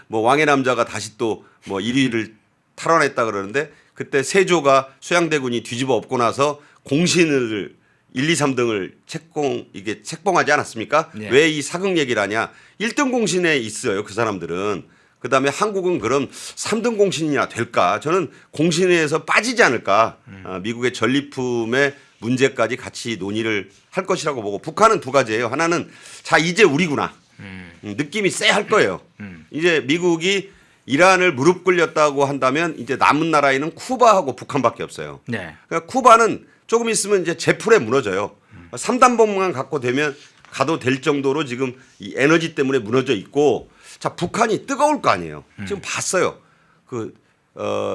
뭐 왕의 남자가 다시 또 뭐 1위를 탈환했다 그러는데 그때 세조가 수양대군이 뒤집어 엎고 나서 공신을 1, 2, 3등을 책봉하지 않았습니까? 네. 왜 이 사극 얘기를 하냐? 1등 공신에 있어요. 그 사람들은. 그다음에 한국은 그럼 3등 공신이나 될까? 저는 공신에서 빠지지 않을까? 미국의 전리품의 문제까지 같이 논의를 할 것이라고 보고 북한은 두 가지예요. 하나는 자 이제 우리구나. 느낌이 쎄할 거예요. 이제 미국이 이란을 무릎 꿇렸다고 한다면 이제 남은 나라에는 쿠바하고 북한밖에 없어요. 네. 그러니까 쿠바는 조금 있으면 이제 제풀에 무너져요. 3단봉만 갖고 되면 가도 될 정도로 지금 이 에너지 때문에 무너져 있고 자 북한이 뜨거울 거 아니에요. 지금 봤어요. 그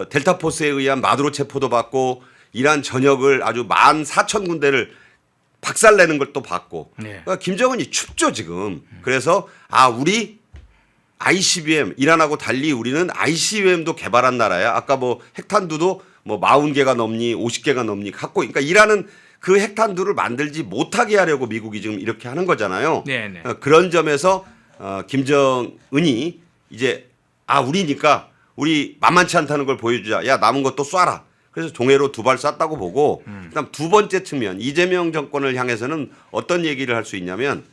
델타포스에 의한 마두로 체포도 받고 이란 전역을 아주 14,000군데를 박살내는 걸 또 봤고 그러니까 김정은이 춥죠 지금. 그래서 우리 ICBM 이란하고 달리 우리는 ICBM도 개발한 나라야. 아까 뭐 핵탄두도 뭐 40개가 넘니 50개가 넘니 갖고 그러니까 이란은 그 핵탄두를 만들지 못하게 하려고 미국이 지금 이렇게 하는 거잖아요. 네네. 그런 점에서 김정은이 이제 우리니까 우리 만만치 않다는 걸 보여주자. 야 남은 것도 쏴라. 그래서 종해로 두 발 쐈다고 보고 그다음 두 번째 측면 이재명 정권을 향해서는 어떤 얘기를 할 수 있냐면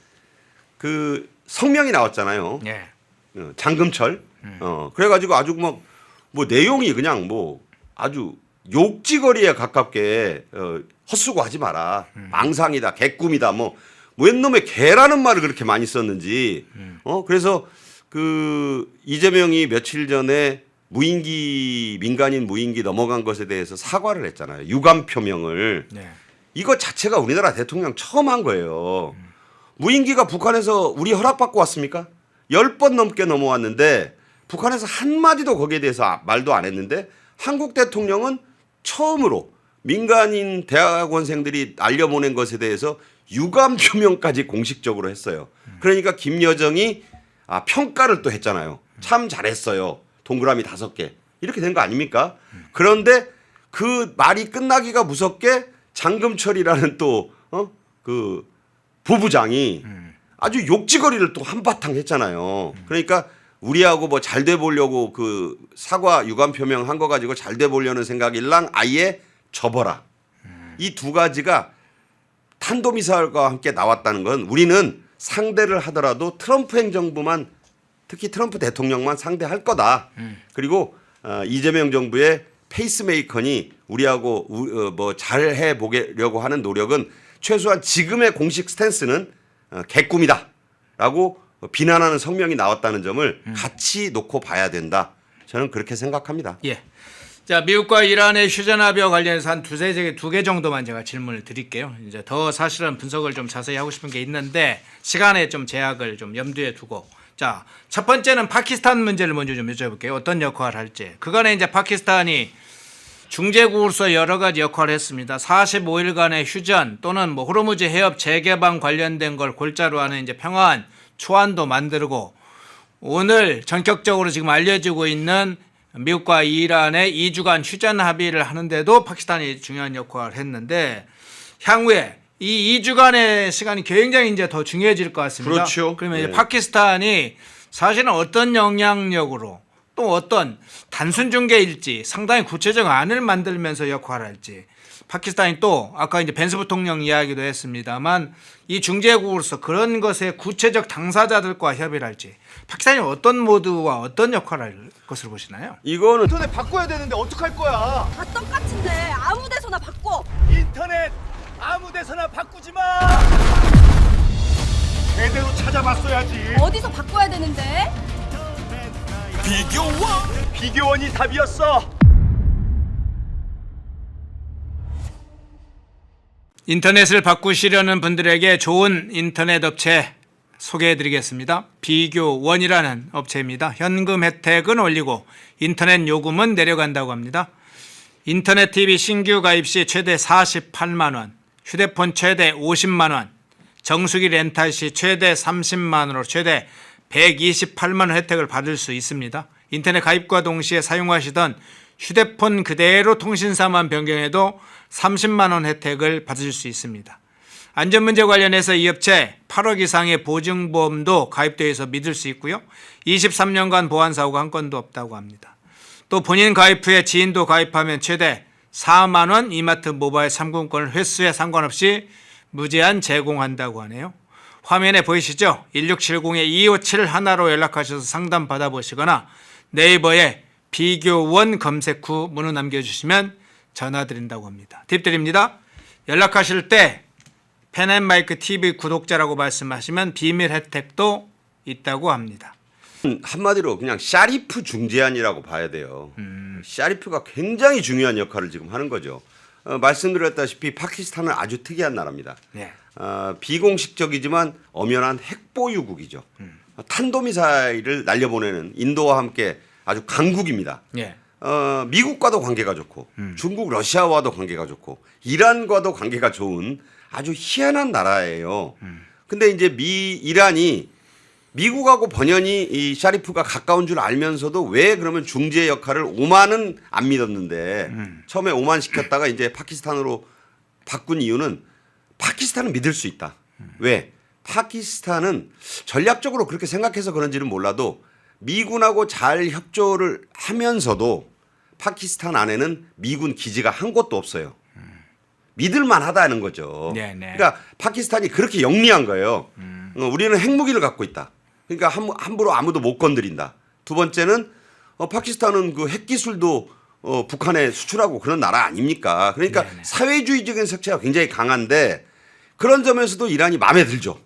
그 성명이 나왔잖아요. 네. 장금철. 그래가지고 아주 뭐 내용이 그냥 뭐 아주 욕지거리에 가깝게 헛수고하지 마라. 망상이다, 개꿈이다, 뭐 웬 놈의 개라는 말을 그렇게 많이 썼는지. 그래서 그 이재명이 며칠 전에 민간인 무인기 넘어간 것에 대해서 사과를 했잖아요. 유감 표명을. 네. 이거 자체가 우리나라 대통령 처음 한 거예요. 무인기가 북한에서 우리 허락받고 왔습니까? 10번 넘게 넘어왔는데 북한에서 한마디도 거기에 대해서 말도 안 했는데 한국 대통령은 처음으로 민간인 대학원생들이 알려보낸 것에 대해서 유감 표명까지 공식적으로 했어요. 그러니까 김여정이 평가를 또 했잖아요. 참 잘했어요. 동그라미 5개. 이렇게 된 거 아닙니까? 그런데 그 말이 끝나기가 무섭게 장금철이라는 또 그 부부장이 아주 욕지거리를 또 한바탕 했잖아요. 그러니까 우리하고 뭐 잘 돼 보려고 그 사과 유감 표명한 거 가지고 잘 돼 보려는 생각일랑 아예 접어라. 이 두 가지가 탄도미사일과 함께 나왔다는 건 우리는 상대를 하더라도 트럼프 행정부만 특히 트럼프 대통령만 상대할 거다. 그리고 이재명 정부의 페이스메이커니 우리하고 뭐 잘해 보려고 하는 노력은 최소한 지금의 공식 스탠스는 개꿈이다라고 비난하는 성명이 나왔다는 점을 같이 놓고 봐야 된다. 저는 그렇게 생각합니다. 예. 자, 미국과 이란의 휴전 합의와 관련해서 한 두 개 정도만 제가 질문을 드릴게요. 이제 더 사실은 분석을 좀 자세히 하고 싶은 게 있는데 시간에 좀 제약을 좀 염두에 두고. 자, 첫 번째는 파키스탄 문제를 먼저 좀 여쭤볼게요. 어떤 역할을 할지. 그간에 이제 파키스탄이 중재국으로서 여러 가지 역할을 했습니다. 45일간의 휴전 또는 뭐 호르무즈 해협 재개방 관련된 걸 골자로 하는 이제 평화안 초안도 만들고 오늘 전격적으로 지금 알려지고 있는 미국과 이란의 2주간 휴전 합의를 하는데도 파키스탄이 중요한 역할을 했는데 향후에 이 2주간의 시간이 굉장히 이제 더 중요해질 것 같습니다. 그렇죠. 그러면 네. 이제 파키스탄이 사실은 어떤 영향력으로 또 어떤 단순 중개일지 상당히 구체적 안을 만들면서 역할을 할지 파키스탄이 또 아까 이제 벤스 부통령 이야기도 했습니다만 이 중재국으로서 그런 것에 구체적 당사자들과 협의를 할지 파키스탄이 어떤 모드와 어떤 역할을 할 것으로 보시나요? 이거는 인터넷 바꿔야 되는데 어떡할 거야? 다 똑같은데 아무 데서나 바꿔. 인터넷 아무 데서나 바꾸지 마. 제대로 찾아봤어야지. 어디서 바꿔야 되는데? 비교원이 답이었어. 인터넷을 바꾸시려는 분들에게 좋은 인터넷 업체 소개해드리겠습니다. 비교원이라는 업체입니다. 현금 혜택은 올리고 인터넷 요금은 내려간다고 합니다. 인터넷 TV 신규 가입 시 최대 48만 원, 휴대폰 최대 50만 원, 정수기 렌탈 시 최대 30만 원으로 최대 128만 원 혜택을 받을 수 있습니다. 인터넷 가입과 동시에 사용하시던 휴대폰 그대로 통신사만 변경해도 30만 원 혜택을 받으실 수 있습니다. 안전문제 관련해서 이 업체 8억 이상의 보증보험도 가입되어 있어 믿을 수 있고요. 23년간 보안사고가 한 건도 없다고 합니다. 또 본인 가입 후에 지인도 가입하면 최대 4만 원 이마트 모바일 상품권을 횟수에 상관없이 무제한 제공한다고 하네요. 화면에 보이시죠? 1670-2571로 연락하셔서 상담 받아보시거나 네이버에 비교원 검색 후 문의 남겨주시면 전화드린다고 합니다. 팁 드립니다. 연락하실 때 펜앤마이크 TV 구독자라고 말씀하시면 비밀 혜택도 있다고 합니다. 한마디로 그냥 샤리프 중재안이라고 봐야 돼요. 샤리프가 굉장히 중요한 역할을 지금 하는 거죠. 말씀드렸다시피 파키스탄은 아주 특이한 나라입니다. 네. 비공식적이지만 엄연한 핵보유국이죠. 탄도미사일을 날려보내는 인도와 함께 아주 강국입니다. 네. 미국과도 관계가 좋고 중국, 러시아와도 관계가 좋고 이란과도 관계가 좋은 아주 희한한 나라예요. 근데 이제 이란이 미국하고 번연히 이 샤리프가 가까운 줄 알면서도 왜 그러면 중재 역할을 오만은 안 믿었는데 처음에 오만 시켰다가 이제 파키스탄으로 바꾼 이유는 파키스탄은 믿을 수 있다. 왜? 파키스탄은 전략적으로 그렇게 생각해서 그런지는 몰라도 미군하고 잘 협조를 하면서도 파키스탄 안에는 미군 기지가 한 곳도 없어요. 믿을만 하다는 거죠. 네네. 그러니까 파키스탄이 그렇게 영리한 거예요. 우리는 핵무기를 갖고 있다. 그러니까 함부로 아무도 못 건드린다. 두 번째는 파키스탄은 그 핵기술도 북한에 수출하고 그런 나라 아닙니까? 그러니까 네네. 사회주의적인 색채가 굉장히 강한데 그런 점에서도 이란이 마음에 들죠.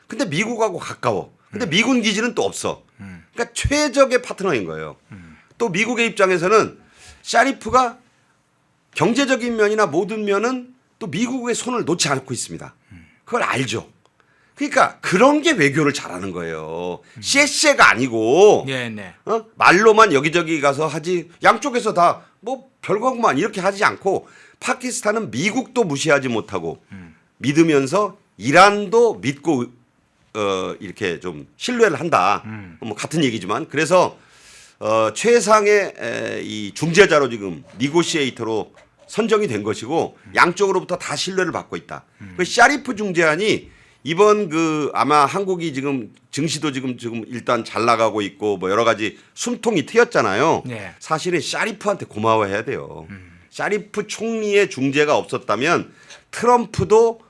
근데 미국하고 가까워. 근데 미군 기지는 또 없어. 그러니까 최적의 파트너인 거예요. 또 미국의 입장에서는 샤리프가 경제적인 면이나 모든 면은 또 미국의 손을 놓지 않고 있습니다. 그걸 알죠. 그러니까 그런 게 외교를 잘하는 거예요. 쎄쎄가 아니고 네네. 말로만 여기저기 가서 하지 양쪽에서 다 뭐 별거구만 이렇게 하지 않고 파키스탄은 미국도 무시하지 못하고 믿으면서 이란도 믿고 이렇게 좀 신뢰를 한다. 뭐 같은 얘기지만 그래서 최상의 이 중재자로 지금 니고시에이터로 선정이 된 것이고 양쪽으로부터 다 신뢰를 받고 있다. 그 샤리프 중재안이 이번 그 아마 한국이 지금 증시도 지금 일단 잘 나가고 있고 뭐 여러 가지 숨통이 트였잖아요. 네. 사실은 샤리프한테 고마워해야 돼요. 샤리프 총리의 중재가 없었다면 트럼프도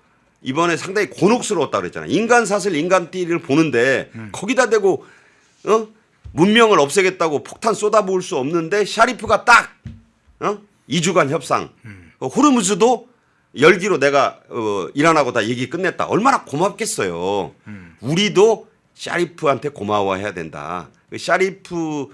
이번에 상당히 곤혹스러웠다 그랬잖아요. 인간 사슬 인간띠를 보는데 거기다 대고 문명을 없애겠다고 폭탄 쏟아부을 수 없는데 샤리프가 딱 2주간 협상 호르무즈도 열기로 내가 이란하고 다 얘기 끝냈다. 얼마나 고맙겠어요. 우리도 샤리프한테 고마워해야 된다. 샤리프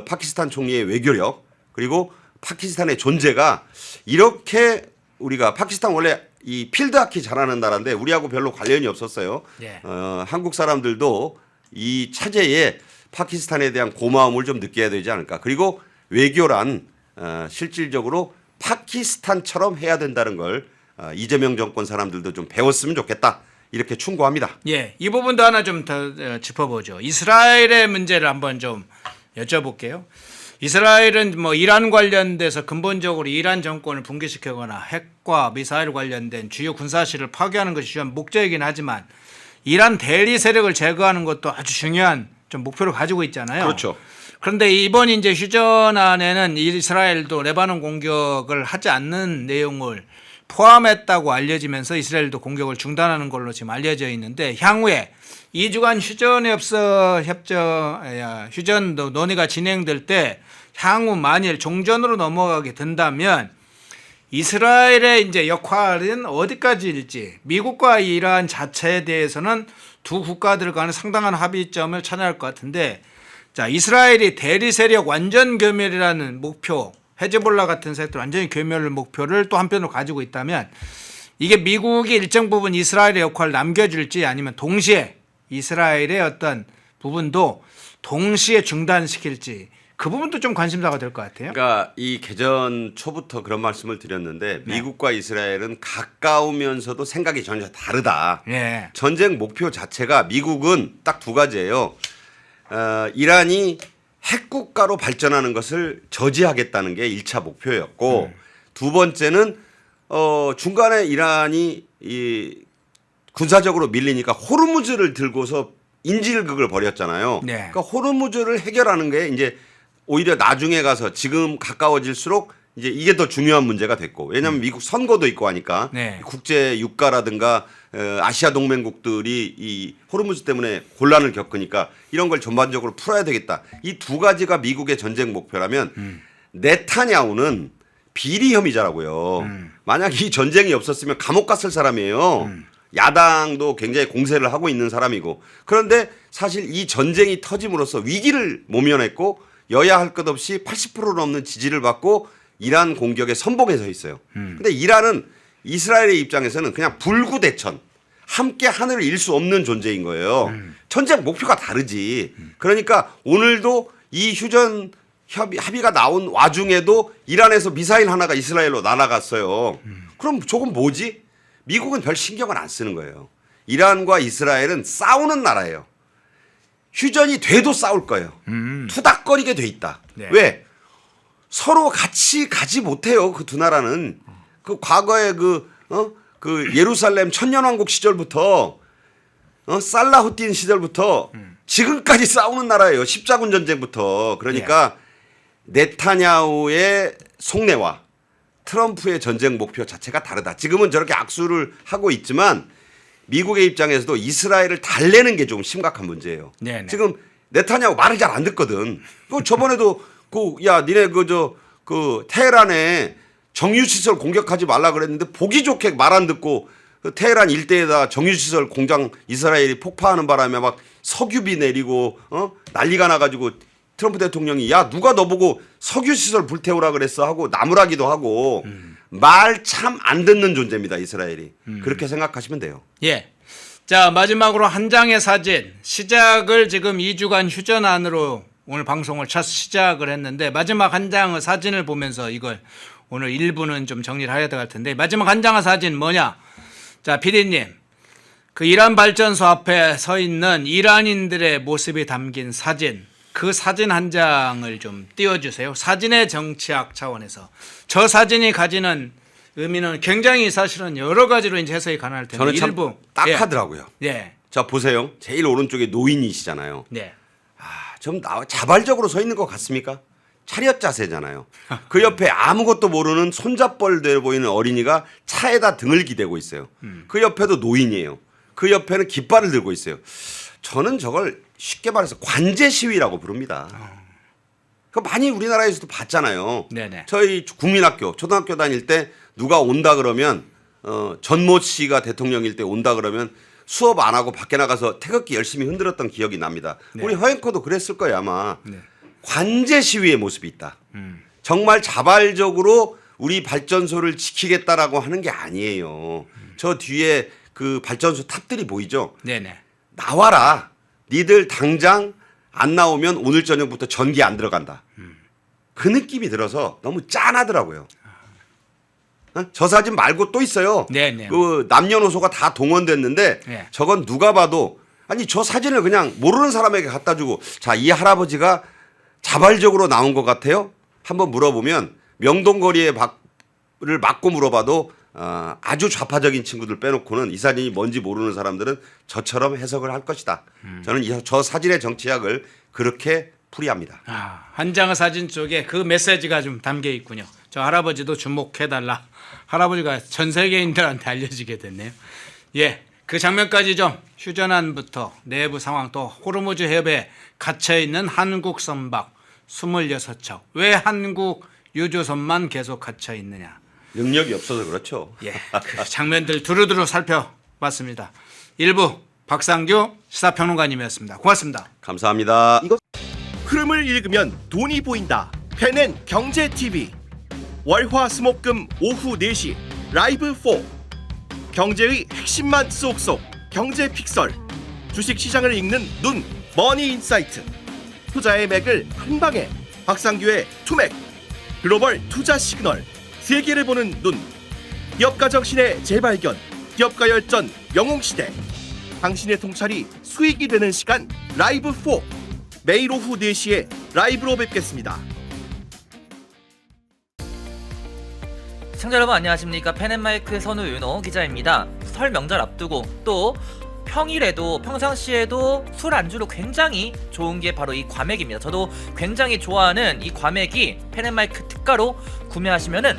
파키스탄 총리의 외교력 그리고 파키스탄의 존재가 이렇게 우리가 파키스탄 원래 이 필드하키 잘하는 나라인데 우리하고 별로 관련이 없었어요. 네. 한국 사람들도 이 차제에 파키스탄에 대한 고마움을 좀 느껴야 되지 않을까. 그리고 외교란 실질적으로 파키스탄처럼 해야 된다는 걸 이재명 정권 사람들도 좀 배웠으면 좋겠다. 이렇게 충고합니다. 예, 이 부분도 하나 좀 더 짚어보죠. 이스라엘의 문제를 한번 좀 여쭤볼게요. 이스라엘은 뭐 이란 관련돼서 근본적으로 이란 정권을 붕괴시키거나 핵과 미사일 관련된 주요 군사실을 파괴하는 것이 주요 목적이긴 하지만 이란 대리 세력을 제거하는 것도 아주 중요한 좀 목표를 가지고 있잖아요. 그렇죠. 그런데 이번 이제 휴전안에는 이스라엘도 레바논 공격을 하지 않는 내용을 포함했다고 알려지면서 이스라엘도 공격을 중단하는 걸로 지금 알려져 있는데 향후에 2주간 휴전 논의가 진행될 때 향후 만일 종전으로 넘어가게 된다면 이스라엘의 이제 역할은 어디까지일지 미국과 이란 자체에 대해서는 두 국가들 간에 상당한 합의점을 찾아야 할 것 같은데 자 이스라엘이 대리 세력 완전 괴멸이라는 목표 헤즈볼라 같은 세력들 완전히 괴멸 목표를 또 한편으로 가지고 있다면 이게 미국이 일정 부분 이스라엘의 역할을 남겨줄지 아니면 동시에 이스라엘의 어떤 부분도 동시에 중단시킬지 그 부분도 좀 관심사가 될 것 같아요. 그러니까 이 개전 초부터 그런 말씀을 드렸는데 미국과 이스라엘은 가까우면서도 생각이 전혀 다르다. 예. 전쟁 목표 자체가 미국은 딱 두 가지예요. 이란이 핵국가로 발전하는 것을 저지하겠다는 게 1차 목표였고 두 번째는 중간에 이란이 이 군사적으로 밀리니까 호르무즈를 들고서 인질극을 벌였잖아요. 네. 그러니까 호르무즈를 해결하는 게 이제 오히려 나중에 가서 지금 가까워질수록 이제 이게 더 중요한 문제가 됐고 왜냐하면 미국 선거도 있고 하니까 네. 국제 유가라든가 아시아 동맹국들이 이 호르무즈 때문에 곤란을 겪으니까 이런 걸 전반적으로 풀어야 되겠다. 이 두 가지가 미국의 전쟁 목표라면 네타냐후는 비리 혐의자라고요. 만약 이 전쟁이 없었으면 감옥 갔을 사람이에요. 야당도 굉장히 공세를 하고 있는 사람이고 그런데 사실 이 전쟁이 터짐으로써 위기를 모면했고 여야 할 것 없이 80% 넘는 지지를 받고 이란 공격에 선봉에 서 있어요. 근데 이란은 이스라엘의 입장에서는 그냥 불구대천 함께 하늘을 잃을 수 없는 존재인 거예요. 전쟁 목표가 다르지. 그러니까 오늘도 이 휴전 합의가 나온 와중에도 이란에서 미사일 하나가 이스라엘로 날아갔어요. 그럼 저건 뭐지? 미국은 별 신경을 안 쓰는 거예요. 이란과 이스라엘은 싸우는 나라예요. 휴전이 돼도 싸울 거예요. 투닥거리게 돼 있다. 네. 왜? 서로 같이 가지 못해요. 그 두 나라는. 그 과거에 그 예루살렘 천년왕국 시절부터 살라후딘 시절부터 지금까지 싸우는 나라예요. 십자군 전쟁부터. 그러니까 네타냐후의 속내와 트럼프의 전쟁 목표 자체가 다르다. 지금은 저렇게 악수를 하고 있지만 미국의 입장에서도 이스라엘을 달래는 게 좀 심각한 문제예요. 네네. 지금 네타냐후 말을 잘 안 듣거든. 저번에도 니네 테헤란에 정유시설 공격하지 말라 그랬는데 보기 좋게 말 안 듣고 그 테헤란 일대에다 정유시설 공장 이스라엘이 폭파하는 바람에 막 석유비 내리고 난리가 나가지고 트럼프 대통령이 야 누가 너 보고 석유시설 불태우라 그랬어 하고 나무라기도 하고 말 참 안 듣는 존재입니다. 이스라엘이. 그렇게 생각하시면 돼요. 예. 자 마지막으로 한 장의 사진 시작을 지금 2주간 휴전안으로 오늘 방송을 첫 시작을 했는데 마지막 한 장의 사진을 보면서 이걸 오늘 1부는 좀 정리를 해야 될 것 같은데 마지막 한 장의 사진 뭐냐? 자 PD님 그 이란 발전소 앞에 서 있는 이란인들의 모습이 담긴 사진 그 사진 한 장을 좀 띄워주세요. 사진의 정치학 차원에서 저 사진이 가지는 의미는 굉장히 사실은 여러 가지로 이제 해석이 가능할 텐데 저는 참 일부 딱하더라고요. 예. 자 보세요. 제일 오른쪽에 노인이시잖아요. 네. 좀 자발적으로 서 있는 것 같습니까? 차렷 자세잖아요. 그 옆에 아무것도 모르는 손잡벌 돼 보이는 어린이가 차에다 등을 기대고 있어요. 그 옆에도 노인이에요. 그 옆에는 깃발을 들고 있어요. 저는 저걸 쉽게 말해서 관제 시위라고 부릅니다. 그 많이 우리나라에서도 봤잖아요. 네네. 저희 국민학교 초등학교 다닐 때 누가 온다 그러면 전모 씨가 대통령일 때 온다 그러면 수업 안 하고 밖에 나가서 태극기 열심히 흔들었던 기억이 납니다. 네. 우리 허영코도 그랬을 거예요 아마. 네. 관제 시위의 모습이 있다. 정말 자발적으로 우리 발전소를 지키겠다라고 하는 게 아니에요. 저 뒤에 그 발전소 탑들이 보이죠? 네네. 나와라. 니들 당장 안 나오면 오늘 저녁부터 전기 안 들어간다. 그 느낌이 들어서 너무 짠하더라고요. 저 사진 말고 또 있어요. 네네. 그 남녀노소가 다 동원됐는데 네. 저건 누가 봐도 아니 저 사진을 그냥 모르는 사람에게 갖다 주고 자, 이 할아버지가 자발적으로 나온 것 같아요? 한번 물어보면 명동거리에 를 맞고 물어봐도 아주 좌파적인 친구들 빼놓고는 이 사진이 뭔지 모르는 사람들은 저처럼 해석을 할 것이다. 저는 저 사진의 정치학을 그렇게 풀이합니다. 한 장의 사진 쪽에 그 메시지가 좀 담겨 있군요. 저 할아버지도 주목해달라. 할아버지가 전 세계인들한테 알려지게 됐네요. 예, 그 장면까지 좀 휴전안부터 내부 상황 또 호르무즈 해협에 갇혀있는 한국 선박 26척. 왜 한국 유조선만 계속 갇혀있느냐. 능력이 없어서 그렇죠. 예, 그 장면들 두루두루 살펴봤습니다. 일부 박상규 시사평론가님이었습니다. 고맙습니다. 감사합니다. 흐름을 읽으면 돈이 보인다. 펜앤 경제 TV. 월화수목금 오후 4시 라이브 4. 경제의 핵심만 쏙쏙. 경제 픽설. 주식 시장을 읽는 눈. 머니 인사이트. 투자의 맥을 한 방에. 박상규의 투맥. 글로벌 투자 시그널. 세계를 보는 눈. 기업가 정신의 재발견. 기업가 열전 영웅시대. 당신의 통찰이 수익이 되는 시간 라이브 4. 매일 오후 4시에 라이브로 뵙겠습니다. 시청자 여러분 안녕하십니까. 펜앤마이크 선우윤호 기자입니다. 설 명절 앞두고 또 평일에도 평상시에도 술 안주로 굉장히 좋은 게 바로 이 과메기입니다. 저도 굉장히 좋아하는 이 과메기 펜앤마이크 특가로 구매하시면은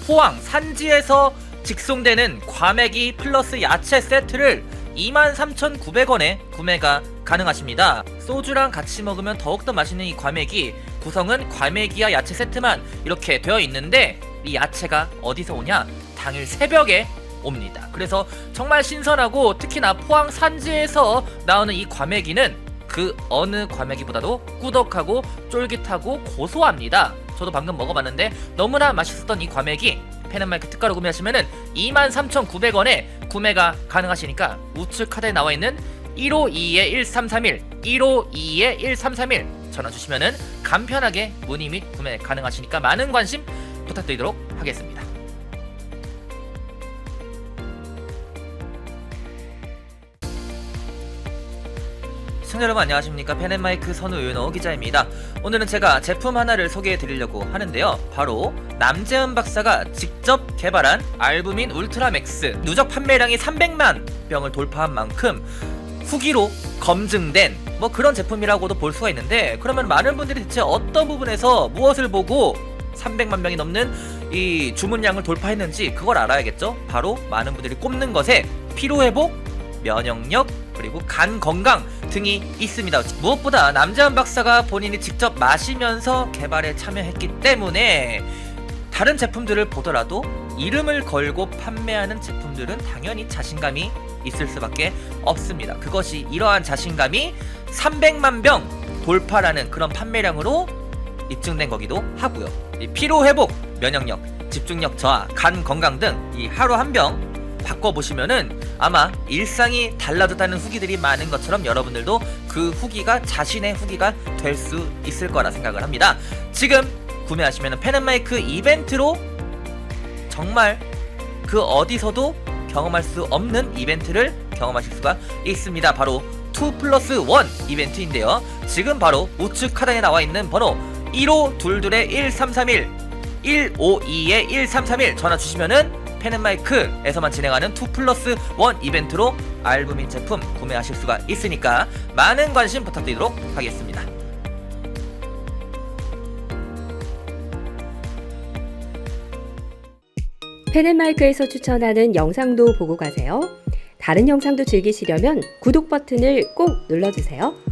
포항 산지에서 직송되는 과메기 플러스 야채 세트를 23,900원에 구매가 가능하십니다. 소주랑 같이 먹으면 더욱더 맛있는 이 과메기, 구성은 과메기와 야채 세트만 이렇게 되어 있는데 이 야채가 어디서 오냐? 당일 새벽에 옵니다. 그래서 정말 신선하고 특히나 포항 산지에서 나오는 이 과메기는 그 어느 과메기보다도 꾸덕하고 쫄깃하고 고소합니다. 저도 방금 먹어봤는데 너무나 맛있었던 이 과메기 펜앤마이크 특가로 구매하시면은 23,900원에 구매가 가능하시니까 우측 카드에 나와있는 1522-1331 1522-1331 전화 주시면은 간편하게 문의 및 구매 가능하시니까 많은 관심 부탁드리도록 하겠습니다. 시청자 여러분 안녕하십니까. 펜앤마이크 선우윤호 기자입니다. 오늘은 제가 제품 하나를 소개해 드리려고 하는데요. 바로 남재은 박사가 직접 개발한 알부민 울트라맥스. 누적 판매량이 300만 병을 돌파한 만큼 후기로 검증된 뭐 그런 제품이라고도 볼 수가 있는데, 그러면 많은 분들이 대체 어떤 부분에서 무엇을 보고 300만 명이 넘는 이 주문량을 돌파했는지 그걸 알아야겠죠. 바로 많은 분들이 꼽는 것에 피로회복, 면역력, 그리고 간 건강 등이 있습니다. 무엇보다 남재은 박사가 본인이 직접 마시면서 개발에 참여했기 때문에 다른 제품들을 보더라도 이름을 걸고 판매하는 제품들은 당연히 자신감이 있을 수밖에 없습니다. 그것이 이러한 자신감이 300만 병 돌파라는 그런 판매량으로 입증된 거기도 하고요. 이 피로회복, 면역력, 집중력 저하, 간 건강 등 이 하루 한 병 바꿔보시면은 아마 일상이 달라졌다는 후기들이 많은 것처럼 여러분들도 그 후기가 자신의 후기가 될 수 있을 거라 생각을 합니다. 지금 구매하시면 펜앤마이크 이벤트로 정말 그 어디서도 경험할 수 없는 이벤트를 경험하실 수가 있습니다. 바로 2+1 이벤트인데요. 지금 바로 우측 하단에 나와 있는 번호 1522-1331 152-1331 전화 주시면은 펜앤마이크에서만 진행하는 2+1 이벤트로 알부민 제품 구매하실 수가 있으니까 많은 관심 부탁드리도록 하겠습니다. 펜앤마이크에서 추천하는 영상도 보고 가세요. 다른 영상도 즐기시려면 구독 버튼을 꼭 눌러주세요.